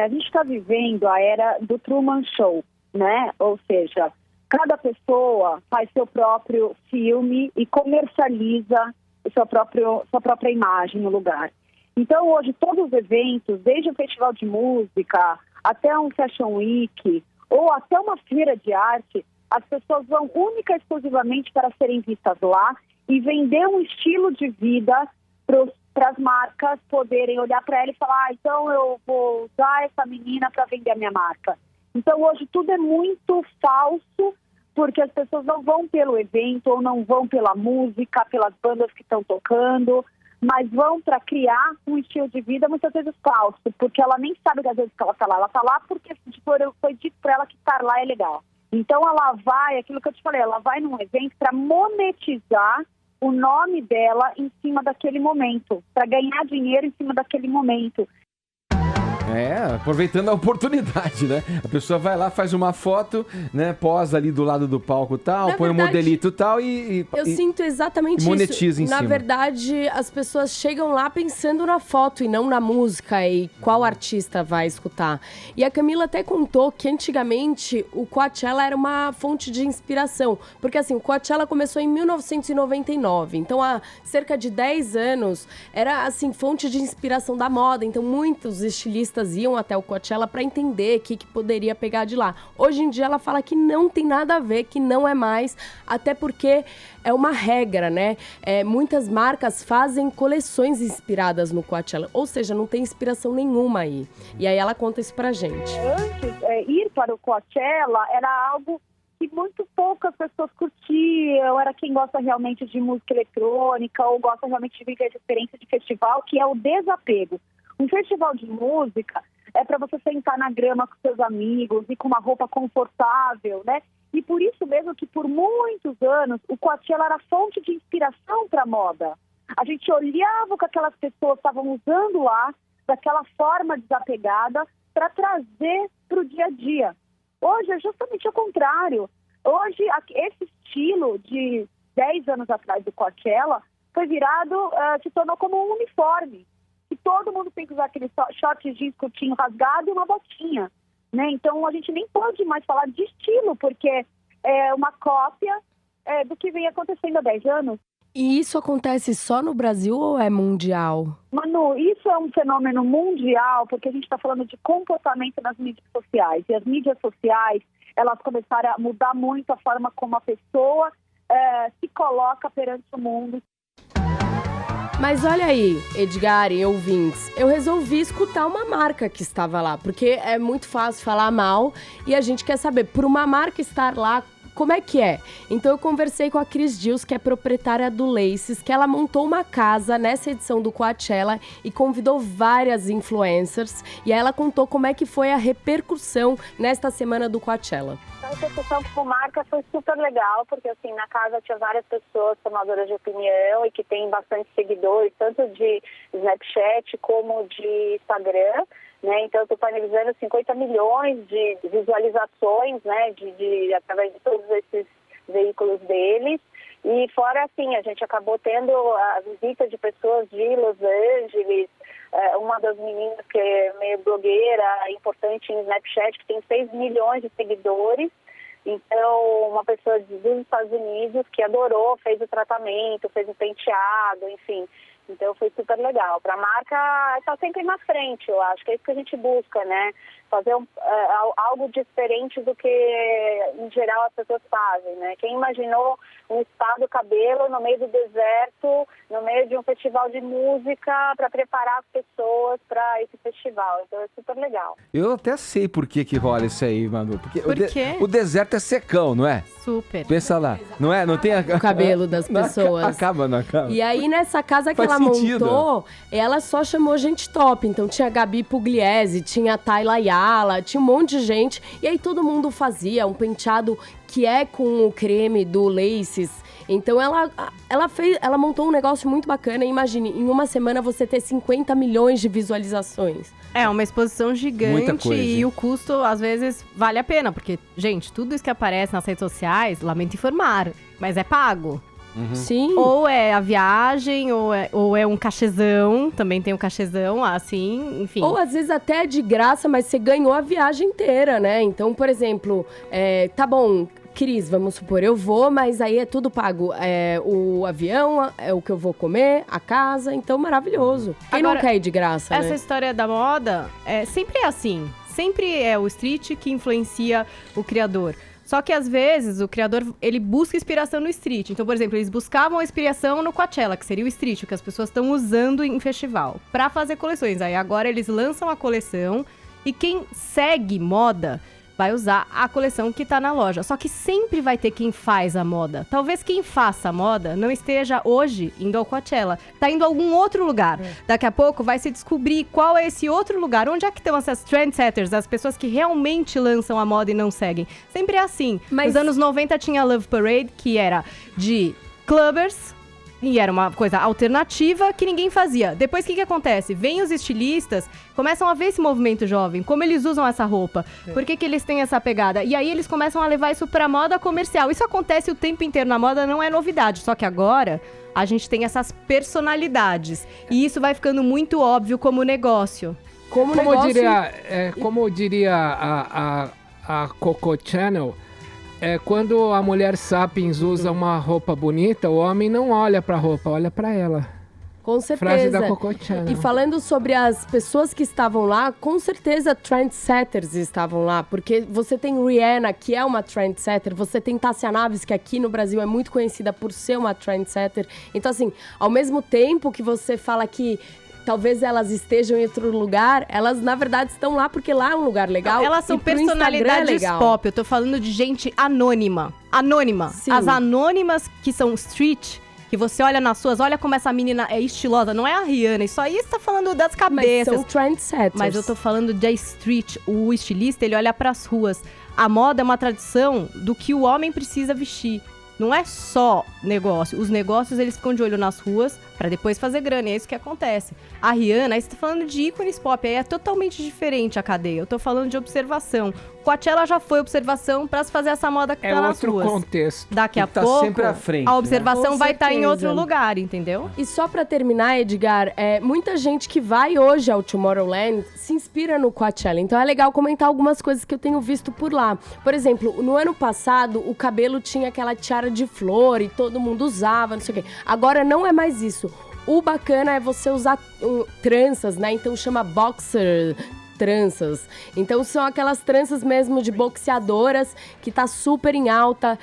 a gente está vivendo a era do Truman Show, né? Ou seja, cada pessoa faz seu próprio filme e comercializa sua própria imagem no lugar. Então, hoje, todos os eventos, desde o festival de música até um Fashion Week ou até uma feira de arte, as pessoas vão única e exclusivamente para serem vistas lá e vender um estilo de vida para as marcas poderem olhar para ela e falar, então eu vou usar essa menina para vender a minha marca. Então hoje tudo é muito falso, porque as pessoas não vão pelo evento ou não vão pela música, pelas bandas que estão tocando, mas vão para criar um estilo de vida muitas vezes falso, porque ela nem sabe das vezes que ela está lá. Ela está lá porque foi dito para ela que estar lá é legal. Então ela vai, aquilo que eu te falei, ela vai num evento para monetizar o nome dela em cima daquele momento, para ganhar dinheiro em cima daquele momento. Aproveitando a oportunidade, né? A pessoa vai lá, faz uma foto, né? Posa ali do lado do palco tal, põe um modelito tal Eu sinto exatamente isso. monetiza em Na cima. verdade, as pessoas chegam lá pensando na foto e não na música e qual artista vai escutar. E a Camila até contou que antigamente o Coachella era uma fonte de inspiração. Porque assim, o Coachella começou em 1999. Então, há cerca de 10 anos, era assim, fonte de inspiração da moda. Então, muitos estilistas iam até o Coachella para entender o que poderia pegar de lá. Hoje em dia, ela fala que não tem nada a ver, que não é mais, até porque é uma regra, né? Muitas marcas fazem coleções inspiradas no Coachella, ou seja, não tem inspiração nenhuma aí. E aí ela conta isso pra gente. Antes, ir para o Coachella era algo que muito poucas pessoas curtiam, era quem gosta realmente de música eletrônica ou gosta realmente de viver a experiência de festival, que é o desapego. Um festival de música é para você sentar na grama com seus amigos e com uma roupa confortável, né? E por isso mesmo que por muitos anos o Coachella era fonte de inspiração para a moda. A gente olhava o que aquelas pessoas estavam usando lá, daquela forma desapegada, para trazer para o dia a dia. Hoje é justamente o contrário. Hoje, esse estilo de 10 anos atrás do Coachella foi virado, se tornou como um uniforme. Que todo mundo tem que usar aquele short jeans curtinho rasgado e uma botinha, né? Então a gente nem pode mais falar de estilo, porque é uma cópia do que vem acontecendo há 10 anos. E isso acontece só no Brasil ou é mundial? Manu, isso é um fenômeno mundial, porque a gente está falando de comportamento nas mídias sociais. E as mídias sociais, elas começaram a mudar muito a forma como a pessoa se coloca perante o mundo. Mas olha aí, Edgar e ouvintes, eu resolvi escutar uma marca que estava lá, porque é muito fácil falar mal e a gente quer saber, por uma marca estar lá, como é que é? Então eu conversei com a Cris Dias, que é proprietária do Laces, que ela montou uma casa nessa edição do Coachella e convidou várias influencers. E aí ela contou como é que foi a repercussão nesta semana do Coachella. A repercussão com marca foi super legal, porque assim, na casa tinha várias pessoas formadoras de opinião e que tem bastante seguidores, tanto de Snapchat como de Instagram. Né? Então, eu estou disponibilizando 50 milhões de visualizações, né? Através de todos esses veículos deles. E fora, assim, a gente acabou tendo a visita de pessoas de Los Angeles, uma das meninas que é meio blogueira, importante em Snapchat, que tem 6 milhões de seguidores. Então, uma pessoa dos Estados Unidos que adorou, fez o tratamento, fez o penteado, enfim. Então foi super legal. Para a marca está sempre na frente, eu acho que é isso que a gente busca, né? Fazer algo diferente do que em geral as pessoas fazem, né? Quem imaginou um spa do cabelo no meio do deserto, no meio de um festival de música para preparar as pessoas para esse festival? Então é super legal. Eu até sei por que rola isso aí, Manu. Porque Por quê? o deserto é secão, não é? Super. Pensa lá, não é? Não tem O cabelo das pessoas. Não acaba. E aí, nessa casa que Faz ela sentido. montou, ela só chamou gente top. Então, tinha a Gabi Pugliese, tinha a Tayla Ayala, tinha um monte de gente. E aí, todo mundo fazia um penteado que é com o creme do Laces. Então, ela montou um negócio muito bacana. Imagine, em uma semana, você ter 50 milhões de visualizações. É uma exposição Muita gigante coisa. e o custo, às vezes, vale a pena. Porque, gente, tudo isso que aparece nas redes sociais, lamento informar, mas é pago. Sim. Ou é a viagem, ou é um cachezão, também tem um cachezão, assim, enfim. Ou às vezes até é de graça, mas você ganhou a viagem inteira, né? Então, por exemplo, tá bom, Cris, vamos supor, eu vou, mas aí é tudo pago. O avião, é o que eu vou comer, a casa, então maravilhoso. Quem Agora, não quer ir de graça, essa né? história da moda sempre é assim. Sempre é o street que influencia o criador. Só que, às vezes, o criador, ele busca inspiração no street. Então, por exemplo, eles buscavam a inspiração no Coachella, que seria o street, o que as pessoas estão usando em festival, pra fazer coleções. Aí, agora, eles lançam a coleção e quem segue moda vai usar a coleção que tá na loja. Só que sempre vai ter quem faz a moda. Talvez quem faça a moda não esteja hoje indo ao Coachella. Tá indo a algum outro lugar. Daqui a pouco vai se descobrir qual é esse outro lugar. Onde é que estão essas trendsetters, as pessoas que realmente lançam a moda e não seguem. Sempre é assim. Mas- Nos anos 90 tinha a Love Parade, que era de clubbers E era uma coisa alternativa que ninguém fazia. Depois, o que acontece? Vêm os estilistas, começam a ver esse movimento jovem, como eles usam essa roupa, por que eles têm essa pegada. E aí eles começam a levar isso pra moda comercial. Isso acontece o tempo inteiro na moda, não é novidade. Só que agora a gente tem essas personalidades. E isso vai ficando muito óbvio como negócio. Como diria a Coco Chanel, quando a mulher sapiens usa uma roupa bonita, o homem não olha pra roupa, olha pra ela. Com certeza. Frase da Coco Chanel. E falando sobre as pessoas que estavam lá, com certeza trendsetters estavam lá, porque você tem Rihanna, que é uma trendsetter, você tem Tássia Naves, que aqui no Brasil é muito conhecida por ser uma trendsetter. Então, assim, ao mesmo tempo que você fala que talvez elas estejam em outro lugar, elas na verdade estão lá porque lá é um lugar legal. Elas são personalidades pop, eu tô falando de gente anônima. Anônima. Sim. As anônimas que são street, que você olha nas suas, olha como essa menina é estilosa, não é a Rihanna, isso aí você tá falando das cabeças. Mas são trendsetters. Mas eu tô falando de street, o estilista, ele olha pras ruas. A moda é uma tradição do que o homem precisa vestir. Não é só negócio. Os negócios, eles ficam de olho nas ruas pra depois fazer grana. E é isso que acontece. A Rihanna, aí você tá falando de ícones pop. Aí é totalmente diferente a cadeia. Eu tô falando de observação. Coachella já foi observação pra se fazer essa moda que tá nas ruas. É outro contexto. Daqui a tá pouco, sempre à frente, a observação né? vai estar em outro certeza. lugar, entendeu? E só pra terminar, Edgar, muita gente que vai hoje ao Tomorrowland se inspira no Coachella. Então é legal comentar algumas coisas que eu tenho visto por lá. Por exemplo, no ano passado, o cabelo tinha aquela tiara de flor e todo mundo usava, não sei o quê. Agora não é mais isso. O bacana é você usar tranças, né? Então chama boxer tranças. Então são aquelas tranças mesmo de boxeadoras que tá super em alta.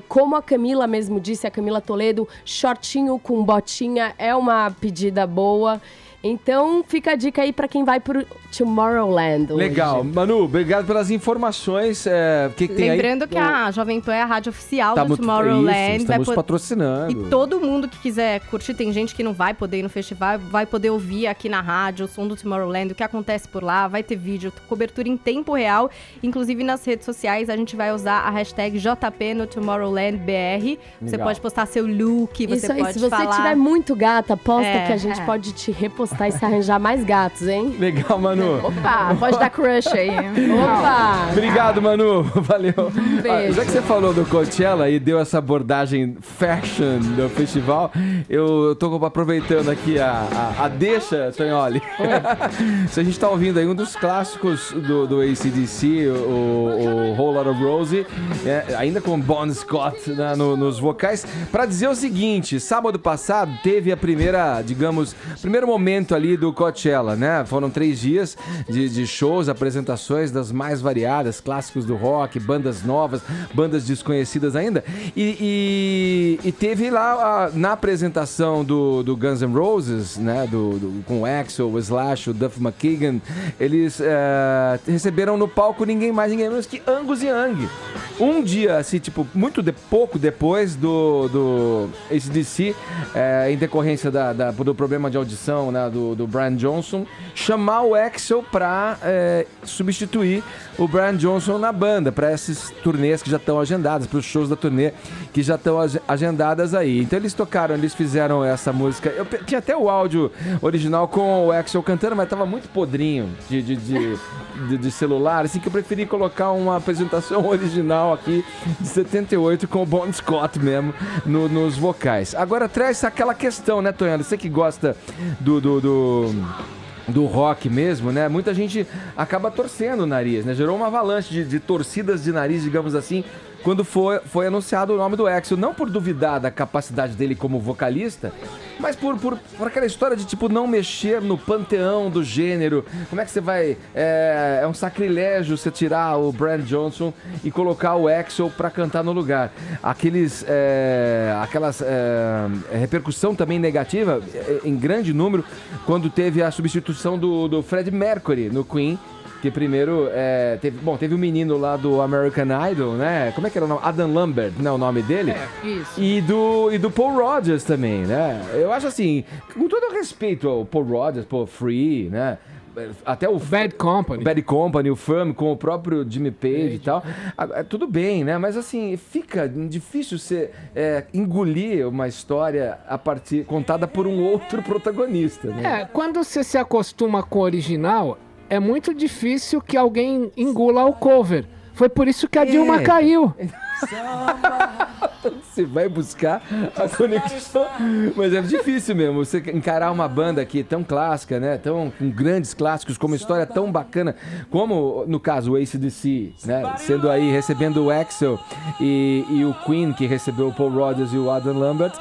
Como a Camila mesmo disse, a Camila Toledo, shortinho com botinha é uma pedida boa. Então fica a dica aí pra quem vai pro Tomorrowland hoje. Legal. Manu, obrigado pelas informações. O que tem aí? Lembrando que a Jovem Pan é a rádio oficial Tá do muito- Tomorrowland. isso, estamos vai patrocinando. E todo mundo que quiser curtir, tem gente que não vai poder ir no festival, vai poder ouvir aqui na rádio o som do Tomorrowland, o que acontece por lá, vai ter vídeo, cobertura em tempo real. Inclusive nas redes sociais a gente vai usar a hashtag JP no Tomorrowland BR. Você Legal. pode postar seu look, você Isso aí, pode se você falar... tiver muito gata, posta É, que a gente é. pode te repostar e se arranjar mais gatos, hein? Legal, Manu. Opa, pode dar crush aí. Opa! Obrigado, Manu. Valeu. beijo. Já que você falou do Coachella e deu essa abordagem fashion do festival, eu tô aproveitando aqui a deixa, Tonholi. Se a gente tá ouvindo aí um dos clássicos do AC/DC, o Whole Lotta Rosie, ainda com Bon Scott, né, nos vocais, pra dizer o seguinte: sábado passado teve a primeira, digamos, primeiro momento ali do Coachella, né? Foram 3 dias de shows, apresentações das mais variadas, clássicos do rock, bandas novas, bandas desconhecidas ainda. E teve lá na apresentação do Guns N' Roses, né? Com o Axl, o Slash, o Duff McKagan, eles receberam no palco ninguém mais, ninguém menos que Angus Young. Um dia, assim, tipo, pouco depois do AC/DC, em decorrência do problema de audição, né, do Brian Johnson, chamar o Axl pra substituir o Brian Johnson na banda, pra esses turnês que já estão agendadas, pros shows da turnê que já estão agendadas aí. Então eles fizeram essa música. Eu tinha até o áudio original com o Axl cantando, mas tava muito podrinho de celular, assim, que eu preferi colocar uma apresentação original aqui de 78 com o Bon Scott mesmo nos vocais. Agora traz aquela questão, né, Tonhana? Você que gosta do rock mesmo, né? Muita gente acaba torcendo o nariz, né? Gerou uma avalanche de torcidas de nariz, digamos assim, quando foi anunciado o nome do Axl. Não por duvidar da capacidade dele como vocalista, mas por aquela história de, tipo, não mexer no panteão do gênero. Como é que você vai... É um sacrilégio você tirar o Brian Johnson e colocar o Axl pra cantar no lugar. Aquelas repercussão também negativa, em grande número, quando teve a substituição do Freddie Mercury no Queen, que primeiro teve um menino lá do American Idol, né? Como é que era o nome? Adam Lambert, né? O nome dele? Isso. E do Paul Rodgers também, né? Eu acho assim, com todo respeito ao Paul Rodgers, Free, né? até o Bad Company, o Fame, com o próprio Jimmy Page e tal. Tudo bem, né? Mas assim, fica difícil você engolir uma história contada por um outro protagonista, né? Quando você se acostuma com o original, é muito difícil que alguém engula o cover. Foi por isso que a Dilma caiu. Você vai buscar a conexão. Mas é difícil mesmo você encarar uma banda aqui tão clássica, né? Com grandes clássicos, com uma história tão bacana, como no caso o AC/DC, né? Sendo aí, recebendo o Axl e o Queen, que recebeu o Paul Rodgers e o Adam Lambert.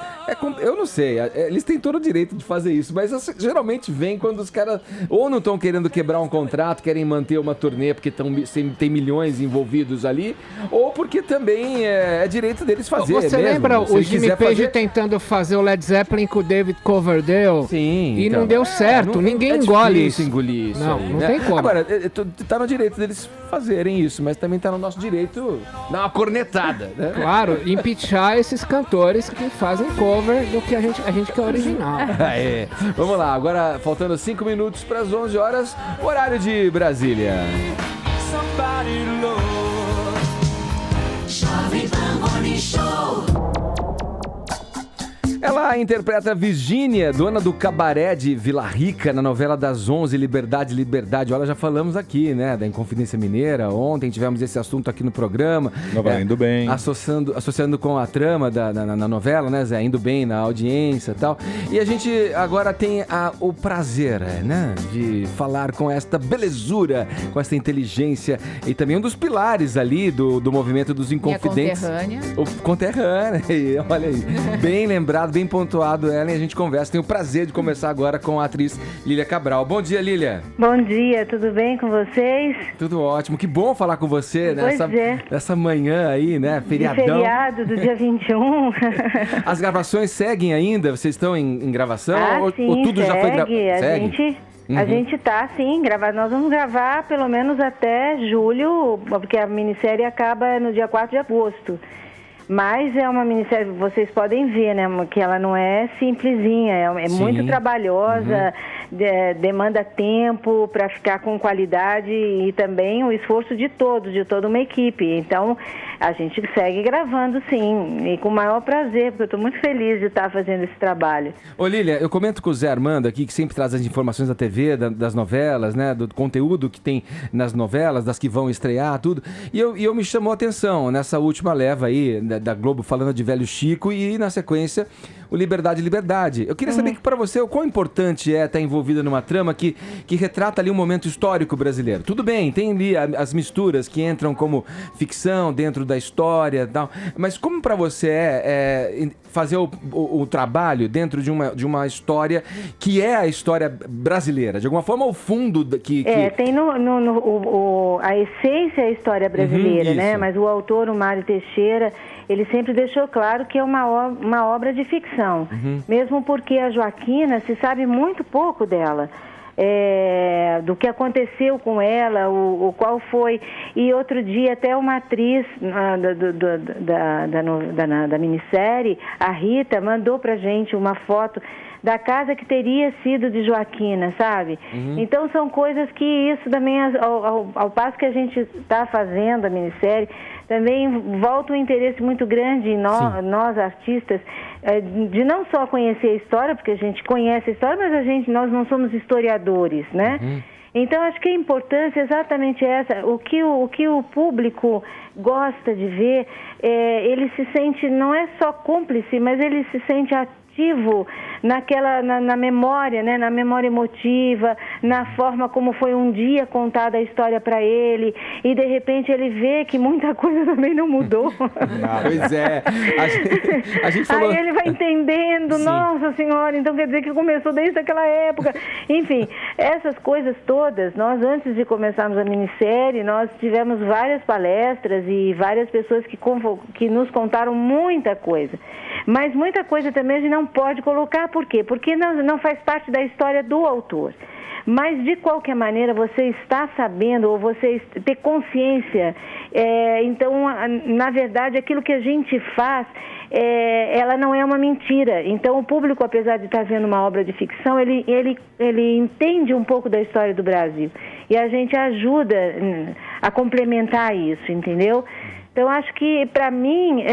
Eu não sei, eles têm todo o direito de fazer isso, mas geralmente vem quando os caras ou não estão querendo quebrar um contrato, querem manter uma turnê porque tem milhões envolvidos ali, ou porque também é direito deles fazer. Você lembra o Jimmy Page tentando fazer o Led Zeppelin com o David Coverdale? Sim. E não deu certo, ninguém engole isso. Engolir isso não, aí, não né? tem como. Agora, tá no direito deles fazerem isso, mas também tá no nosso direito dar uma cornetada, né? Claro, empichar esses cantores que fazem cover do que a gente que é original. Vamos lá, agora faltando 5 minutos para as 11 horas, horário de Brasília. Jovem Pan Morning Show. Ela interpreta Virgínia, dona do cabaré de Vila Rica, na novela das 11, Liberdade, Liberdade. Olha, já falamos aqui, né, da Inconfidência Mineira. Ontem tivemos esse assunto aqui no programa. Novela Indo Bem. Associando com a trama na novela, né, Zé? Indo Bem na audiência e tal. E a gente agora tem o prazer, né, de falar com esta belezura, com essa inteligência e também um dos pilares ali do movimento dos Inconfidentes. Conterrânea. Olha aí, bem lembrado, bem pontuado, Ellen, a gente conversa. Tenho o prazer de conversar agora com a atriz Lília Cabral. Bom dia, Lília. Bom dia, tudo bem com vocês? Tudo ótimo, que bom falar com você nessa manhã aí, né, feriadão. De feriado do dia 21. As gravações seguem ainda? Vocês estão em gravação? Sim, ou tudo já foi gravado? A gente tá, sim, gravando. Nós vamos gravar pelo menos até julho, porque a minissérie acaba no dia 4 de agosto. Mas é uma minissérie, vocês podem ver, né, que ela não é simplesinha, é muito trabalhosa, demanda tempo para ficar com qualidade e também o esforço de toda uma equipe. Então, a gente segue gravando, sim, e com o maior prazer, porque eu estou muito feliz de estar fazendo esse trabalho. Ô, Lília, eu comento com o Zé Armando aqui, que sempre traz as informações da TV, das novelas, né, do conteúdo que tem nas novelas, das que vão estrear, tudo. E eu me chamou a atenção nessa última leva aí, da Globo, falando de Velho Chico, e na sequência o Liberdade, Liberdade. Eu queria saber que para você, o quão importante é estar envolvida numa trama que retrata ali um momento histórico brasileiro. Tudo bem, tem ali as misturas que entram como ficção dentro da história e tal, mas como para você é fazer o trabalho dentro de uma história que é a história brasileira? De alguma forma, o fundo que... tem a essência é a história brasileira, né? Mas o autor, o Mário Teixeira, ele sempre deixou claro que é uma obra de ficção. Mesmo porque a Joaquina, se sabe muito pouco dela. Do que aconteceu com ela, o qual foi. E outro dia até uma atriz da minissérie, a Rita, mandou pra gente uma foto da casa que teria sido de Joaquina, sabe? Então são coisas que isso também, ao passo que a gente está fazendo a minissérie, também volta um interesse muito grande em nós artistas, de não só conhecer a história, porque a gente conhece a história, mas nós não somos historiadores, né? Então, acho que a importância é exatamente essa. O que o público gosta de ver, ele se sente, não é só cúmplice, mas ele se sente ativo na memória, né? Na memória emotiva, na forma como foi um dia contada a história para ele, e de repente ele vê que muita coisa também não mudou. Pois é. A gente falou... Aí ele vai entendendo, nossa senhora, então quer dizer que começou desde aquela época. Enfim, essas coisas todas, nós antes de começarmos a minissérie, nós tivemos várias palestras e várias pessoas que nos contaram muita coisa. Mas muita coisa também a gente não pode colocar, por quê? Porque não faz parte da história do autor. mas de qualquer maneira você está sabendo, ou você ter consciência, então, na verdade, aquilo que a gente faz, ela não é uma mentira. Então, o público, apesar de estar vendo uma obra de ficção, ele entende um pouco da história do Brasil. E a gente ajuda a complementar isso, entendeu? Então, acho que, para mim,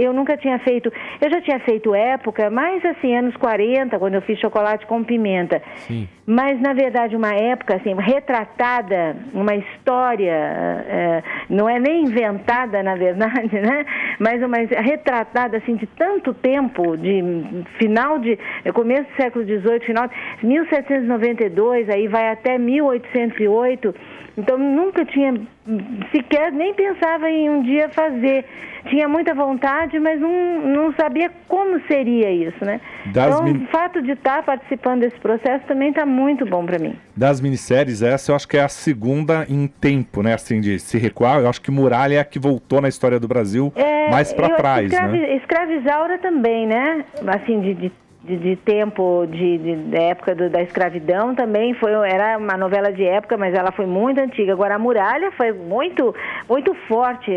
eu nunca tinha feito... Eu já tinha feito época, mas, assim, anos 40, quando eu fiz Chocolate com Pimenta. Sim. Mas, na verdade, uma época, assim, retratada, uma história, não é nem inventada, na verdade, né? Mas uma retratada, assim, de tanto tempo, de começo do século XVIII, final de 1792, aí vai até 1808... Então, nunca tinha, sequer, nem pensava em um dia fazer. Tinha muita vontade, mas não sabia como seria isso, né? O fato de estar participando desse processo também está muito bom para mim. Das minisséries, essa eu acho que é a segunda em tempo, né? Assim, de se recuar. Eu acho que Muralha é a que voltou na história do Brasil mais para trás, né? Escravizaura também, né? Assim, de tempo, da época da escravidão também, era uma novela de época, mas ela foi muito antiga. Agora, a Muralha foi muito, muito forte.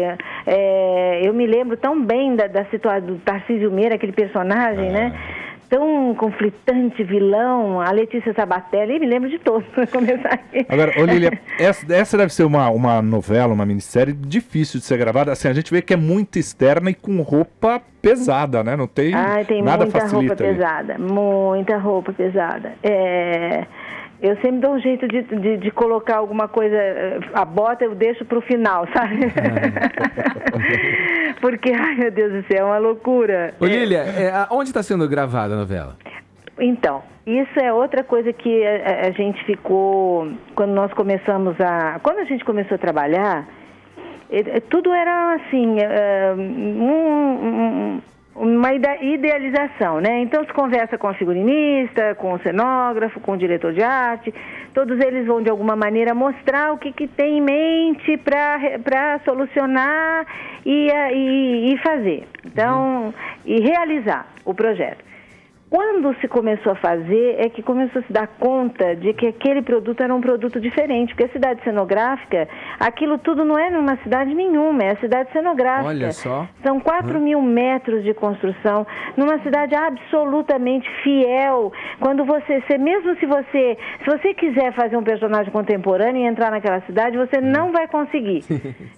Eu me lembro tão bem da situação do Tarcísio Meira, aquele personagem, né? Tão conflitante, vilão, a Letícia Sabatelli, me lembro de todos, para começar aqui. Agora, Lília, essa deve ser uma novela, uma minissérie difícil de ser gravada. Assim, a gente vê que é muito externa e com roupa pesada, né? Não tem nada muita facilita roupa pesada, muita roupa pesada. Eu sempre dou um jeito de colocar alguma coisa, a bota eu deixo pro final, sabe? Porque, ai meu Deus do céu, é uma loucura. Ô Lília, onde está sendo gravada a novela? Então, isso é outra coisa que a gente ficou, quando a gente começou a trabalhar, tudo era assim, uma idealização, né? Então se conversa com a figurinista, com o cenógrafo, com o diretor de arte, todos eles vão de alguma maneira mostrar o que tem em mente para solucionar e fazer, então, e realizar o projeto. Quando se começou a fazer, é que começou a se dar conta de que aquele produto era um produto diferente, porque a cidade cenográfica, aquilo tudo não é numa cidade nenhuma, é a cidade cenográfica. Olha só. São 4.000 metros de construção, numa cidade absolutamente fiel. Quando mesmo se você quiser fazer um personagem contemporâneo e entrar naquela cidade, você não vai conseguir,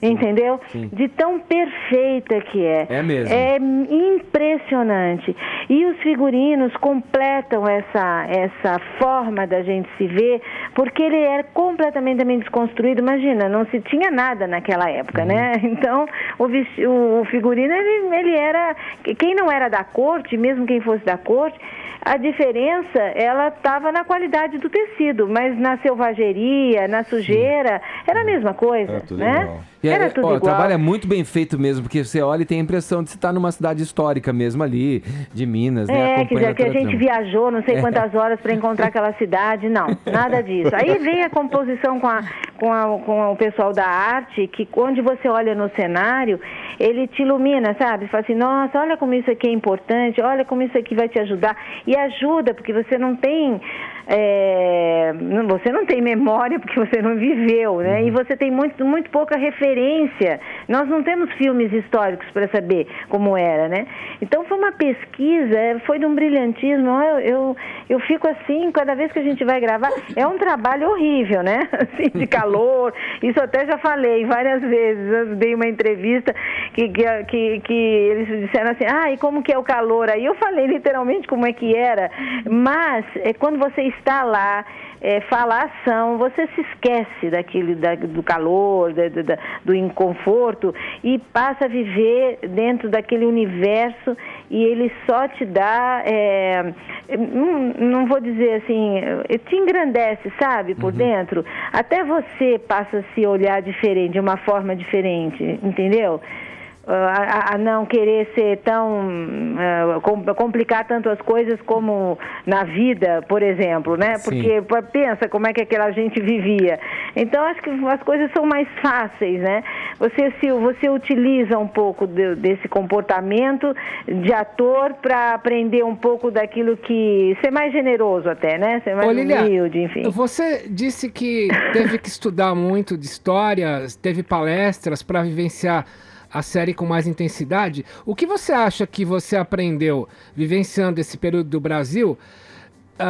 entendeu? Sim. De tão perfeita que é. É mesmo. É impressionante. E os figurinos completam essa forma da gente se ver, porque ele era completamente também desconstruído. Imagina, não se tinha nada naquela época, né? Então, o figurino, ele era... Quem não era da corte, mesmo quem fosse da corte, a diferença, ela estava na qualidade do tecido, mas na selvageria, na sujeira, era a mesma coisa, era tudo né? igual. Era tudo igual. O trabalho é muito bem feito mesmo, porque você olha e tem a impressão de você estar numa cidade histórica mesmo ali, de Minas, né? Quer dizer, que a gente viajou não sei quantas horas para encontrar aquela cidade, não, nada disso. Aí vem a composição com o pessoal da arte, que onde você olha no cenário, ele te ilumina, sabe? Fala assim, nossa, olha como isso aqui é importante, olha como isso aqui vai te ajudar. E ajuda, porque você não tem... você não tem memória porque você não viveu, né? E você tem muito pouca referência. Nós não temos filmes históricos para saber como era, né? Então foi uma pesquisa, foi de um brilhantismo. Eu fico assim, cada vez que a gente vai gravar, é um trabalho horrível, né? Assim, de calor. Isso eu até já falei várias vezes. Eu dei uma entrevista que eles disseram assim, e como que é o calor? Aí eu falei literalmente como é que era. Mas quando você está lá, fala a ação, você se esquece do calor, do inconforto e passa a viver dentro daquele universo e ele só te dá, não vou dizer assim, te engrandece, sabe, por dentro. Até você passa a se olhar diferente, de uma forma diferente, entendeu? a não querer ser tão complicar tanto as coisas como na vida, por exemplo, né? Porque pensa como é que aquela gente vivia. Então acho que as coisas são mais fáceis, né? Você utiliza um pouco desse comportamento de ator para aprender um pouco daquilo que ser mais generoso até, né? Ser mais humilde, enfim. Você disse que teve que estudar muito de história, teve palestras para vivenciar a série com mais intensidade. O que você acha que você aprendeu vivenciando esse período do Brasil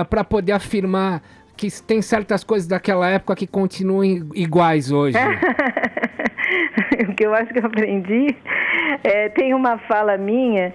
para poder afirmar que tem certas coisas daquela época que continuam iguais hoje? O que eu acho que eu aprendi, tem uma fala minha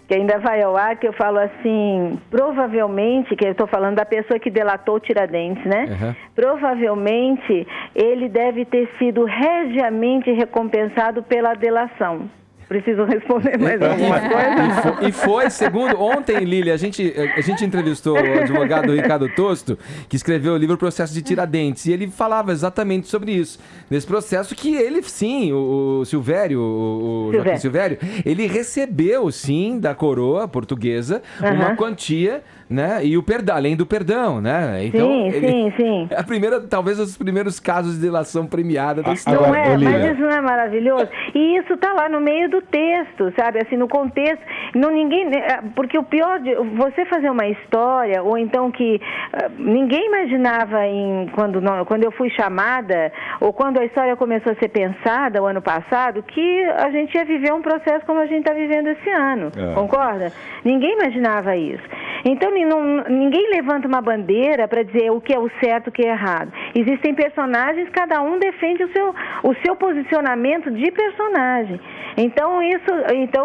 que ainda vai ao ar, que eu falo assim, provavelmente, que eu estou falando da pessoa que delatou Tiradentes, né? Uhum. Provavelmente ele deve ter sido regiamente recompensado pela delação. Preciso responder mais alguma coisa? E foi, segundo ontem, Lili, a gente entrevistou o advogado Ricardo Tosto, que escreveu o livro Processo de Tiradentes, e ele falava exatamente sobre isso. Nesse processo que ele, sim, o Silvério, Joaquim Silvério, ele recebeu, sim, da coroa portuguesa, uma quantia, né? E além do perdão, né? Então, sim. É talvez os primeiros casos de delação premiada da história. Não é, mas isso não é maravilhoso? E isso tá lá no meio do texto, sabe? Assim, no contexto. Porque o pior de você fazer uma história, ou então que ninguém imaginava quando eu fui chamada, ou quando a história começou a ser pensada o ano passado, que a gente ia viver um processo como a gente está vivendo esse ano. Concorda? Ninguém imaginava isso. Então, ninguém levanta uma bandeira para dizer o que é o certo e o que é errado. Existem personagens, cada um defende o seu posicionamento de personagem. Então,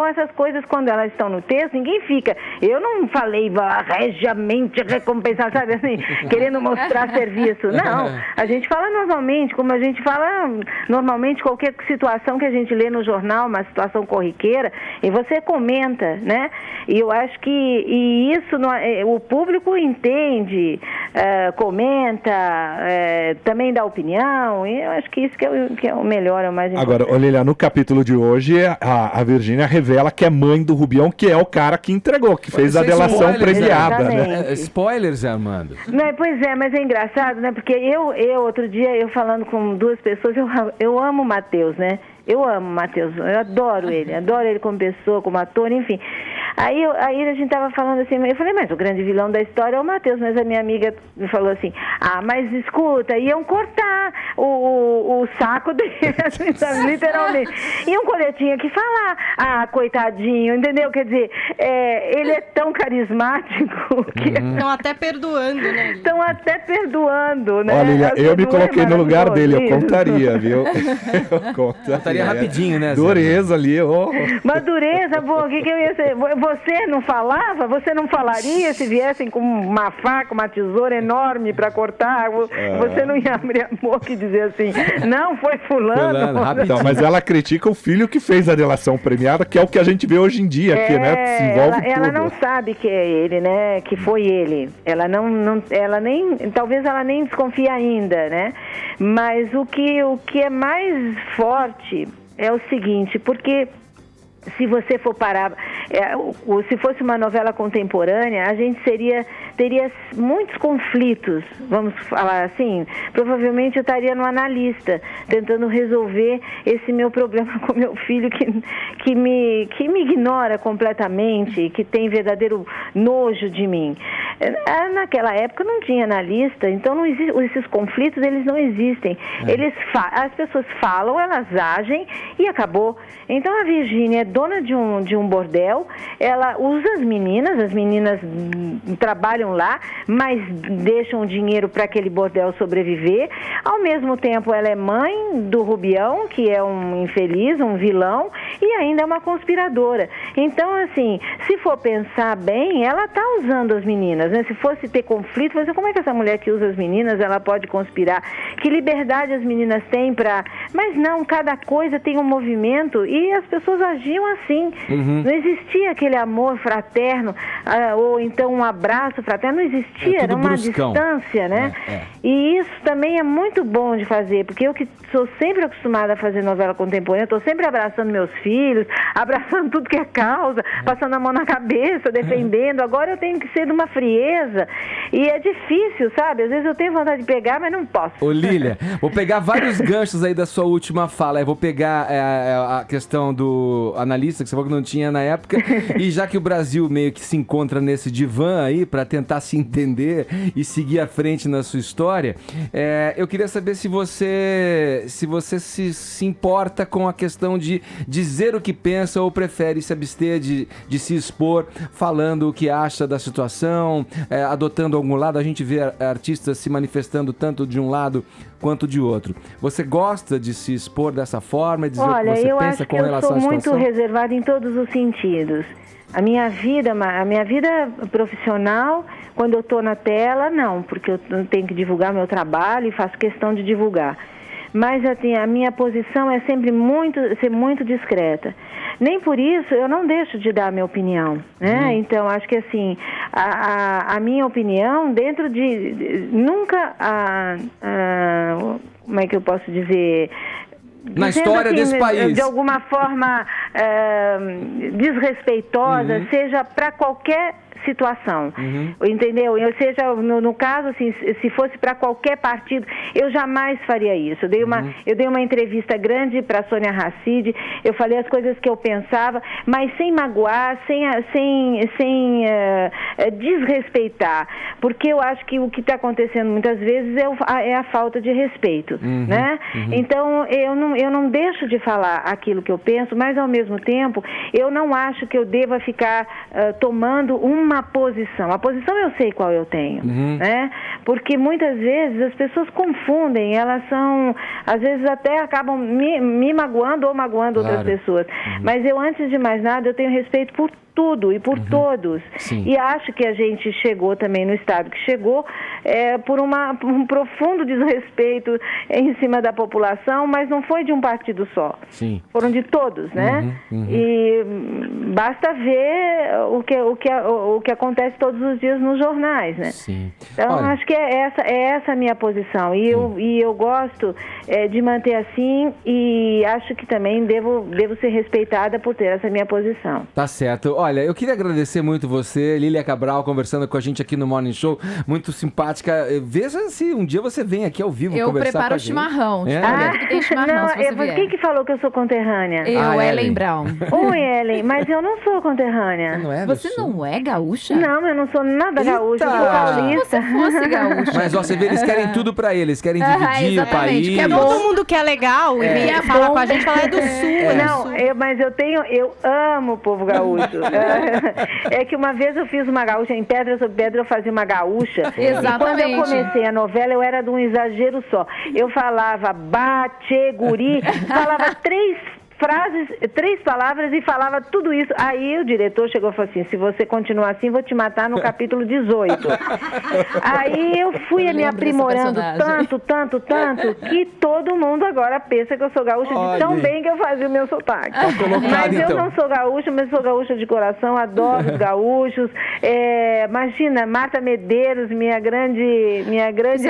essas coisas, quando elas estão no texto, ninguém fica... Eu não falei regiamente recompensar, sabe assim, querendo mostrar serviço. Não, a gente fala normalmente, como a gente fala normalmente qualquer situação que a gente lê no jornal, uma situação corriqueira, e você comenta, né? E eu acho que isso o público entende, comenta, também dá opinião, e eu acho que isso que é o melhor, é o mais importante. Agora, Olília, no capítulo de hoje, a Virgínia revela que é mãe do Rubião, que é o cara que entregou, que fez a delação premiada, né? Spoilers, Armando. Não, pois é, mas é engraçado, né? Porque outro dia, eu falando com duas pessoas, eu amo o Matheus, né? Eu amo o Matheus, eu adoro ele como pessoa, como ator, enfim. Aí a gente tava falando assim, eu falei, mas o grande vilão da história é o Matheus, mas a minha amiga me falou assim, mas escuta, iam cortar o saco dele, assim, sabe, literalmente. Iam tinha que falar, coitadinho, entendeu? Quer dizer, ele é tão carismático que... Estão até perdoando, né? Estão até perdoando, né? Olha, eu me coloquei no lugar dele, eu contaria, viu? Eu contaria rapidinho, né? Dureza ali, Mas dureza, o que eu ia ser? Você não falava? Você não falaria se viessem com uma faca, uma tesoura enorme para cortar? Você não ia abrir a boca e dizer assim, não, foi fulano. Então, mas ela critica o filho que fez a delação premiada, que é o que a gente vê hoje em dia, que, né, se envolve ela não sabe que é ele, né, que foi ele. Ela talvez ela nem desconfia ainda, né? Mas o que é mais forte é o seguinte, porque se você for parar, se fosse uma novela contemporânea, a gente teria muitos conflitos, vamos falar assim. Provavelmente eu estaria no analista, tentando resolver esse meu problema com meu filho que me ignora completamente, que tem verdadeiro nojo de mim. Naquela época não tinha analista, então esses conflitos eles não existem. As pessoas falam, elas agem e acabou. Então a Virgínia é dona de um bordel, ela usa as meninas trabalham lá, mas deixam dinheiro para aquele bordel sobreviver. Ao mesmo tempo ela é mãe do Rubião, que é um infeliz, um vilão, e ainda é uma conspiradora. Então, assim, se for pensar bem, ela está usando as meninas, né? Se fosse ter conflito, você, como é que essa mulher que usa as meninas, ela pode conspirar? Que liberdade as meninas têm para... Mas não, cada coisa tem um movimento e as pessoas agiam assim. Não existia aquele amor fraterno, ou então um abraço fraterno, não existia, era uma distância, né? E isso também é muito bom de fazer, porque eu que sou sempre acostumada a fazer novela contemporânea, estou sempre abraçando meus filhos, abraçando tudo que é causa, passando a mão na cabeça, defendendo. Agora eu tenho que ser de uma frieza e é difícil, sabe? Às vezes eu tenho vontade de pegar, mas não posso. Ô Lília, vou pegar vários ganchos aí da sua última fala. Eu vou pegar a questão do analista, que você falou que não tinha na época, e já que o Brasil meio que se encontra nesse divã aí para tentar se entender e seguir à frente na sua história, eu queria saber se você se importa com a questão de dizer o que pensa ou prefere se abster de se expor, falando o que acha da situação, adotando algum lado. A gente vê artistas se manifestando tanto de um lado quanto de outro. Você gosta de se expor dessa forma e dizer o que você pensa com relação à situação? Eu sou muito reservada em todos os sentidos. A minha vida profissional, quando eu estou na tela, não, porque eu tenho que divulgar meu trabalho e faço questão de divulgar. Mas assim, a minha posição é sempre ser muito discreta. Nem por isso eu não deixo de dar a minha opinião, né? Então, acho que assim, a minha opinião dentro de... Nunca como é que eu posso dizer... Na história desse país. De alguma forma desrespeitosa, seja para qualquer situação, entendeu? Ou seja, no caso, assim, se fosse para qualquer partido, eu jamais faria isso. Eu dei uma entrevista grande para Sônia Hassid, eu falei as coisas que eu pensava, mas sem magoar, sem desrespeitar, porque eu acho que o que está acontecendo muitas vezes é a falta de respeito, né? Então, eu não deixo de falar aquilo que eu penso, mas ao mesmo tempo, eu não acho que eu deva ficar tomando uma posição. A posição eu sei qual eu tenho, né? Porque muitas vezes as pessoas confundem, elas são, às vezes até acabam me magoando ou magoando outras pessoas. Mas eu, antes de mais nada, eu tenho respeito por tudo e por todos. Sim. E acho que a gente chegou também no estado que chegou por um profundo desrespeito em cima da população, mas não foi de um partido só. Sim. Foram de todos, né? E basta ver o que acontece todos os dias nos jornais, né? Sim. Então, acho que é essa a minha posição. E eu gosto de manter assim, e acho que também devo ser respeitada por ter essa minha posição. Tá certo. Olha, eu queria agradecer muito você, Lília Cabral, conversando com a gente aqui no Morning Show, muito simpática. Veja se um dia você vem aqui ao vivo conversar com a gente. Eu preparo chimarrão. Que tem chimarrão, se você vier. Quem que falou que eu sou conterrânea? Ellen Brown. Oi, Ellen, mas eu não sou conterrânea. Não é, você não é gaúcha? Não, eu não sou nada gaúcha, eu sou paulista. Se fosse gaúcha. Mas ó, você vê, eles querem tudo pra eles, querem dividir o país. Que é todo mundo que é legal e fala com a gente, fala do sul. Mas eu amo o povo gaúcho. É que uma vez eu fiz uma gaúcha em Pedra sobre Pedra, eu fazia uma gaúcha. Exatamente. E quando eu comecei a novela, eu era de um exagero só. Eu falava bate, guri, falava três palavras e falava tudo isso. Aí o diretor chegou e falou assim: se você continuar assim, vou te matar no capítulo 18. Aí eu fui me aprimorando tanto, que todo mundo agora pensa que eu sou gaúcha de tão bem que eu fazia o meu sotaque. Mas eu não sou gaúcha, mas sou gaúcha de coração, adoro os gaúchos. Imagina, Marta Medeiros, minha grande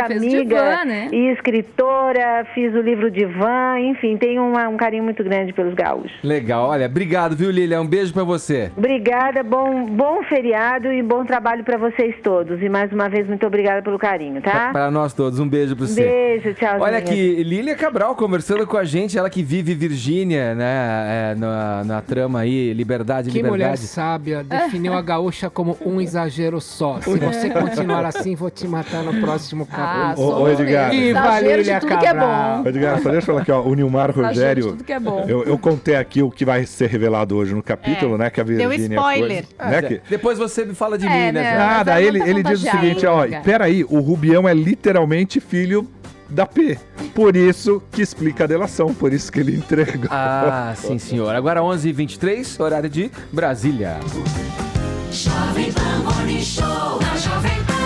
amiga, Divã, né? E escritora, fiz o livro Divã, enfim, tenho um carinho muito grande pelos gaúchos. Legal, olha, obrigado, viu, Lília? Um beijo pra você. Obrigada, bom feriado e bom trabalho pra vocês todos. E mais uma vez, muito obrigada pelo carinho, tá? Para nós todos, um beijo pra você. Beijo, tchau. Olha aqui, Lília Cabral conversando com a gente, ela que vive Virgínia, né, na trama aí, liberdade. Que mulher sábia, definiu a gaúcha como um exagero só. Se você continuar assim, vou te matar no próximo capítulo. Ô, Edgar. Viva Lília Cabral. Que é bom. Edgar, só deixa eu falar aqui, ó, o Nilmar Rogério. Tudo que é bom. Eu contei aqui o que vai ser revelado hoje no capítulo, né? Que a Virgínia... Deu spoiler. Depois você me fala de mim, né? Nada, ele diz o seguinte, ó, peraí, o Rubião é literalmente filho da P. Por isso que explica a delação, por isso que ele entregou. Ah, sim, senhor. Agora 11h23, horário de Brasília. Jovem Pan Morning Show da Jovem Pan.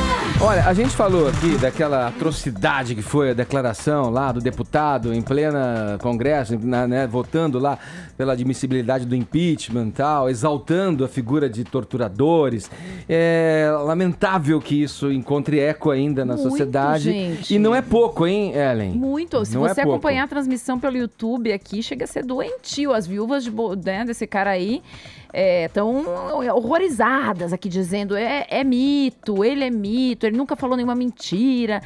Olha, a gente falou aqui daquela atrocidade que foi a declaração lá do deputado em plena Congresso, né, votando lá pela admissibilidade do impeachment e tal, exaltando a figura de torturadores. É lamentável que isso encontre eco ainda na sociedade. Gente. E não é pouco, hein, Ellen? Muito. Se Não é você pouco. acompanhar a transmissão pelo YouTube aqui, chega a ser doentio. As viúvas desse cara aí estão horrorizadas aqui, dizendo é mito, ele nunca falou nenhuma mentira.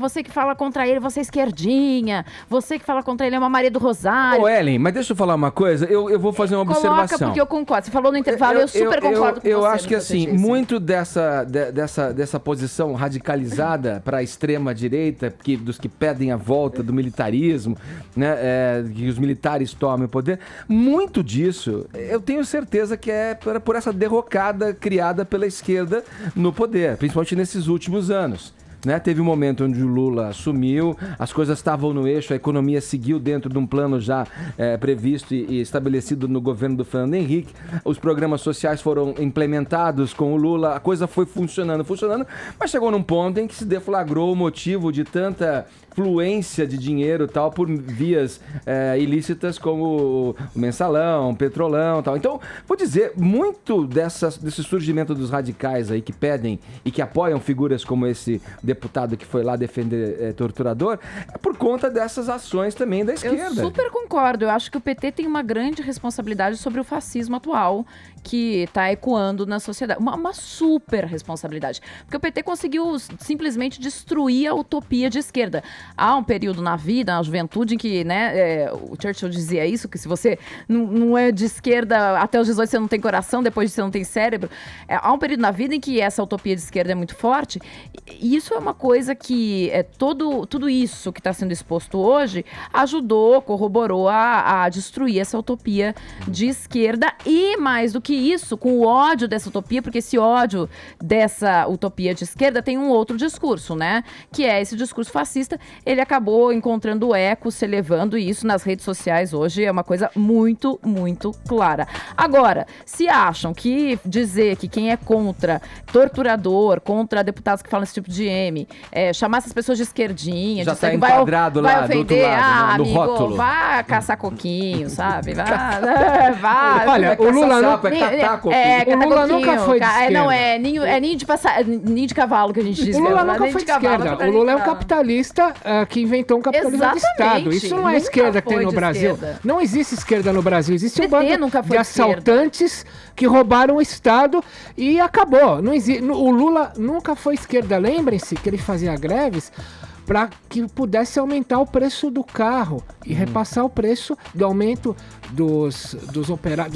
Você que fala contra ele, você é esquerdinha. Você que fala contra ele é uma Maria do Rosário. Ô, Ellen, mas deixa eu falar uma coisa. Eu vou fazer uma observação. Coloca, porque eu concordo. Você falou no intervalo, eu super concordo com você. Eu acho que, no assim, disse. muito dessa posição radicalizada para a extrema-direita, dos que pedem a volta do militarismo, né, que os militares tomem o poder, muito disso, eu tenho certeza que é por essa derrocada criada pela esquerda no poder, principalmente nesses últimos anos. Né? Teve um momento onde o Lula assumiu, as coisas estavam no eixo, a economia seguiu dentro de um plano já previsto e estabelecido no governo do Fernando Henrique, os programas sociais foram implementados com o Lula, a coisa foi funcionando, mas chegou num ponto em que se deflagrou o motivo de tanta fluência de dinheiro tal por vias ilícitas como o mensalão, petrolão e tal. Então, vou dizer, muito desse surgimento dos radicais aí que pedem e que apoiam figuras como esse deputado que foi lá defender torturador, é por conta dessas ações também da esquerda. Eu super concordo. Eu acho que o PT tem uma grande responsabilidade sobre o fascismo atual que está ecoando na sociedade. Uma super responsabilidade. Porque o PT conseguiu simplesmente destruir a utopia de esquerda. Há um período na vida, na juventude, em que, né, o Churchill dizia isso, que se você não é de esquerda até os 18 você não tem coração, depois disso você não tem cérebro. Há um período na vida em que essa utopia de esquerda é muito forte, e isso é uma coisa que tudo isso que está sendo exposto hoje ajudou, corroborou a destruir essa utopia de esquerda, e mais do que isso, com o ódio dessa utopia, porque esse ódio dessa utopia de esquerda tem um outro discurso, né? Que é esse discurso fascista. Ele acabou encontrando eco, se elevando, e isso nas redes sociais hoje é uma coisa muito, muito clara. Agora, se acham que dizer que quem é contra torturador, contra deputados que falam esse tipo de chamar essas pessoas de esquerdinha, já de tá enquadrado vai lá do outro ofender, lado, no amigo, rótulo. vá caçar coquinho, sabe? Vá. Olha, o Lula não... O Lula nunca foi de esquerda. Não, ninho de cavalo que a gente diz. O Lula nunca foi de esquerda. O Lula é um capitalista que inventou um capitalismo de Estado. Isso não é a esquerda que tem no Brasil. Não existe esquerda no Brasil. Existe um bando de assaltantes que roubaram o Estado e acabou. Não existe. O Lula nunca foi esquerda. Lembrem-se que ele fazia greves para que pudesse aumentar o preço do carro e repassar o preço do aumento dos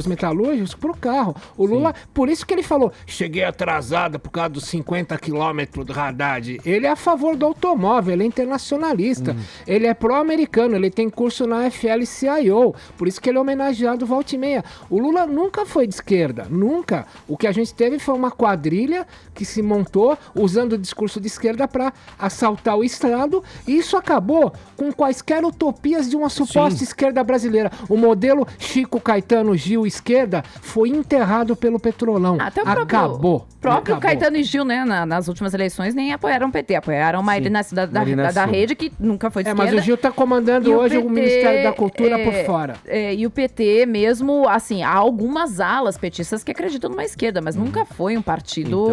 metalúrgicos para o carro. O Lula, por isso que ele falou, cheguei atrasado por causa dos 50 quilômetros do Haddad. Ele é a favor do automóvel, ele é internacionalista, ele é pró-americano, ele tem curso na FL-CIO, por isso que ele é homenageado volta e meia. O Lula nunca foi de esquerda, nunca. O que a gente teve foi uma quadrilha que se montou usando o discurso de esquerda para assaltar o Estado, e isso acabou com quaisquer utopias de uma suposta esquerda brasileira. O modelo Chico Caetano Gil esquerda foi enterrado pelo Petrolão. Até o acabou. Próprio Caetano e Gil, né, nas últimas eleições nem apoiaram o PT, apoiaram uma Marina da Rede, que nunca foi de esquerda. Mas o Gil tá comandando hoje o Ministério da Cultura por fora. E o PT mesmo, assim, há algumas alas petistas que acreditam numa esquerda, mas nunca foi um partido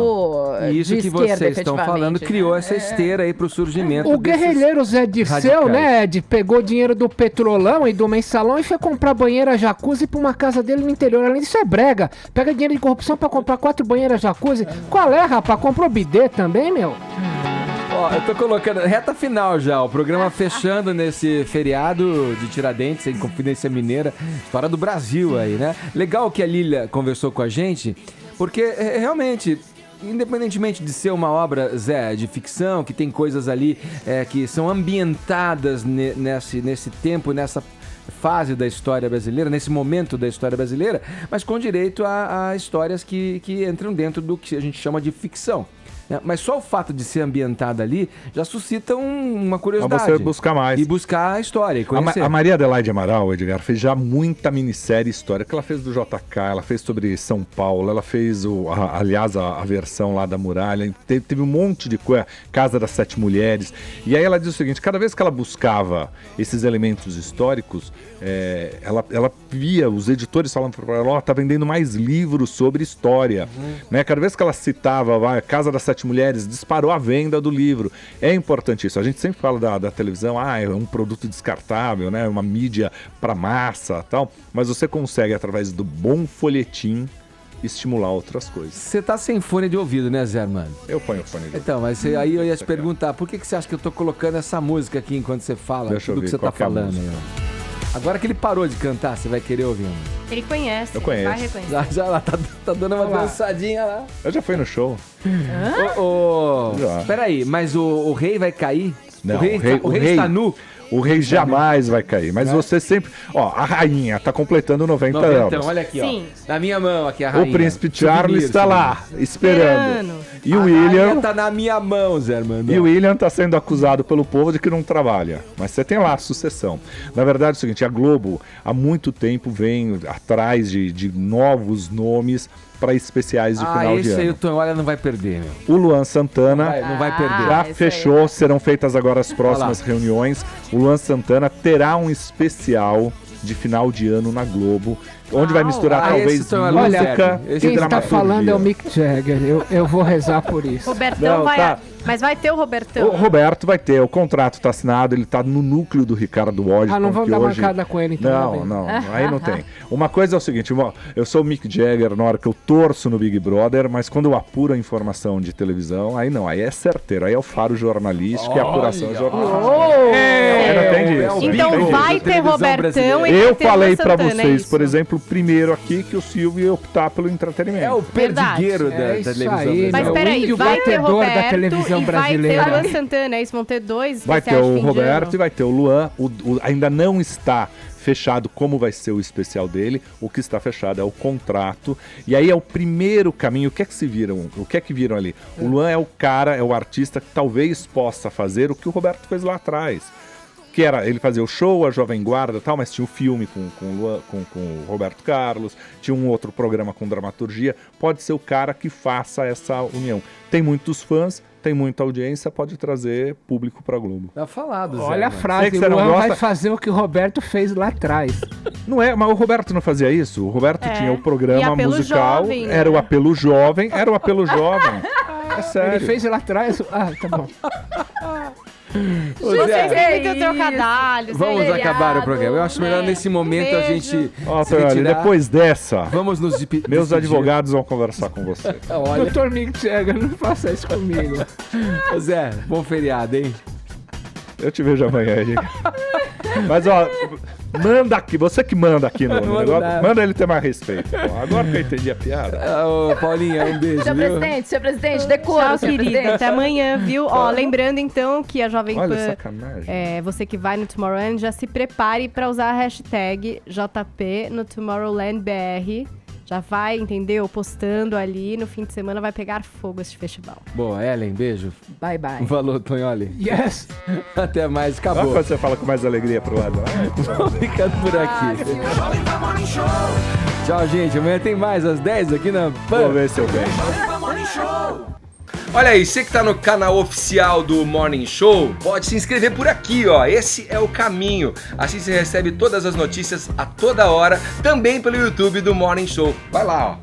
e isso de que esquerda, vocês estão falando criou essa esteira aí pro surgimento O guerrilheiro Zé Dirceu, né, Ed, pegou dinheiro do Petrolão e do Mensalão e foi comprar banheira jacuzzi pra uma casa dele no interior. Além disso, é brega. Pega dinheiro de corrupção pra comprar 4 banheiras jacuzzi. Qual é, rapaz? Comprou bidê também, meu? Ó, eu tô colocando reta final já, o programa fechando nesse feriado de Tiradentes, em Confidência Mineira, história do Brasil aí, né? Legal que a Lília conversou com a gente, porque realmente, independentemente de ser uma obra, Zé, de ficção, que tem coisas ali que são ambientadas nesse tempo, nessa fase da história brasileira, nesse momento da história brasileira, mas com direito a histórias que entram dentro do que a gente chama de ficção. né? Mas só o fato de ser ambientada ali já suscita uma curiosidade. Pra você buscar mais. E buscar a história e conhecer. A Maria Adelaide Amaral, Edgar, fez já muita minissérie histórica. Ela fez do JK, ela fez sobre São Paulo, ela fez, aliás, a versão lá da muralha. Teve um monte de coisa, Casa das Sete Mulheres. E aí ela diz o seguinte, cada vez que ela buscava esses elementos históricos, ela via os editores falando para ela, tá vendendo mais livros sobre história. Né? Cada vez que ela citava Casa das Sete Mulheres, disparou a venda do livro. É importante isso. A gente sempre fala da televisão, é um produto descartável, né? Uma mídia para massa, tal. Mas você consegue, através do bom folhetim, estimular outras coisas. Você tá sem fone de ouvido, né, Zé, mano? Eu ponho o fone de ouvido. Então, mas aí eu ia te perguntar, por que você acha que eu tô colocando essa música aqui enquanto você fala? Deixa eu tudo ver que você qual tá que é a falando música. aí, ó. Agora que ele parou de cantar, você vai querer ouvir um. Ele conhece. Eu conheço. Vai reconhecer. Já ela tá dando uma dançadinha lá. Eu já fui no show. Já. Peraí, mas o rei vai cair? Não, o rei está nu? O rei jamais vai cair, mas você sempre... Ó, a rainha tá completando 90 anos. Então, olha aqui, Sim. ó. Na minha mão aqui, a rainha. O príncipe Charles está lá, esperando. E a o William... rainha tá na minha mão, Zé Armando. E o William tá sendo acusado pelo povo de que não trabalha. Mas você tem lá a sucessão. Na verdade é o seguinte, a Globo há muito tempo vem atrás de novos nomes para especiais de final de esse aí o ano. Tonholi não vai perder, meu. O Luan Santana Não vai perder. já esse fechou, serão feitas agora as próximas reuniões. O Luan Santana terá um especial de final de ano na Globo, onde vai misturar talvez esse Tonholi é música sério. e Quem está dramaturgia. falando é o Mick Jagger. Eu vou rezar por isso. Robertão Não, vai... tá. Mas vai ter o Robertão. O Roberto vai ter, o contrato está assinado, ele está no núcleo do Ricardo Washington. Não vamos que dar hoje... mancada com ele então. Não, aí não tem. Uma coisa é o seguinte, eu sou o Mick Jagger na hora que eu torço no Big Brother, mas quando eu apuro a informação de televisão, aí não, aí é certeiro, aí é o faro jornalístico e a apuração jornalística. Não tem disso. Então vai ter Robertão e vai Eu ter falei Luan pra Santana, é vocês, isso? por exemplo, primeiro aqui que o Silvio ia optar pelo entretenimento. É o perdigueiro da É isso televisão aí, brasileira. Mas meu. peraí, índio vai ter batedor da Roberto televisão e vai brasileira. ter Luan Santana, é isso? Vão ter dois Vai ter especiais de o fim de Roberto ano. e vai ter o Luan. Ainda não está fechado como vai ser o especial dele. O que está fechado é o contrato. E aí é o primeiro caminho. O que é que se viram? O que é que viram ali? O Luan é o cara, é o artista que talvez possa fazer o que o Roberto fez lá atrás. Que era ele fazia o show, a Jovem Guarda e tal, mas tinha o filme com o Roberto Carlos, tinha um outro programa com dramaturgia. Pode ser o cara que faça essa união. Tem muitos fãs, tem muita audiência, pode trazer público pra Globo. Tá falado, Zé. Olha a mano. Sei frase, que o você não Luan vai gosta. fazer o que o Roberto fez lá atrás. Não é, mas o Roberto não fazia isso. O Roberto tinha o E programa apelo musical, jovem, né? era o apelo jovem. É sério. Ele fez lá atrás... Ah, tá bom. Ô, Vocês Zé, têm muito trocadalhos. vamos seriado. acabar o programa. Eu acho melhor nesse momento a Beijo. gente Ó, se Tonholi, retirar. depois dessa, Vamos nos meus despedir. advogados vão conversar com você. Olha, Doutor Mick Jagger, não faça isso comigo. ô, Zé, bom feriado, hein? Eu te vejo amanhã aí. Mas ó, manda aqui, você que manda aqui no Não negócio, dá. manda ele ter mais respeito. Pô. Agora que eu entendi a piada. Ah, ô, Paulinha, um beijo, Seu viu? presidente, decora, Tchau, seu querida. presidente. Até amanhã, viu? Ó, lembrando então que a Jovem Olha, Pan, sacanagem. você que vai no Tomorrowland, já se prepare para usar a hashtag JP no Tomorrowland BR. Já vai, entendeu? Postando ali. No fim de semana vai pegar fogo esse festival. Boa, Ellen, beijo. Bye, bye. Falou, Tonholi. Yes! Até mais, Olha acabou. quando você fala com mais alegria pro lado. Vamos ficando por aqui. Tchau, gente. Amanhã tem mais às 10 aqui na Vou Pan. ver se eu venho. Olha aí, você que tá no canal oficial do Morning Show, pode se inscrever por aqui, ó. Esse é o caminho. Assim você recebe todas as notícias a toda hora, também pelo YouTube do Morning Show. Vai lá, ó.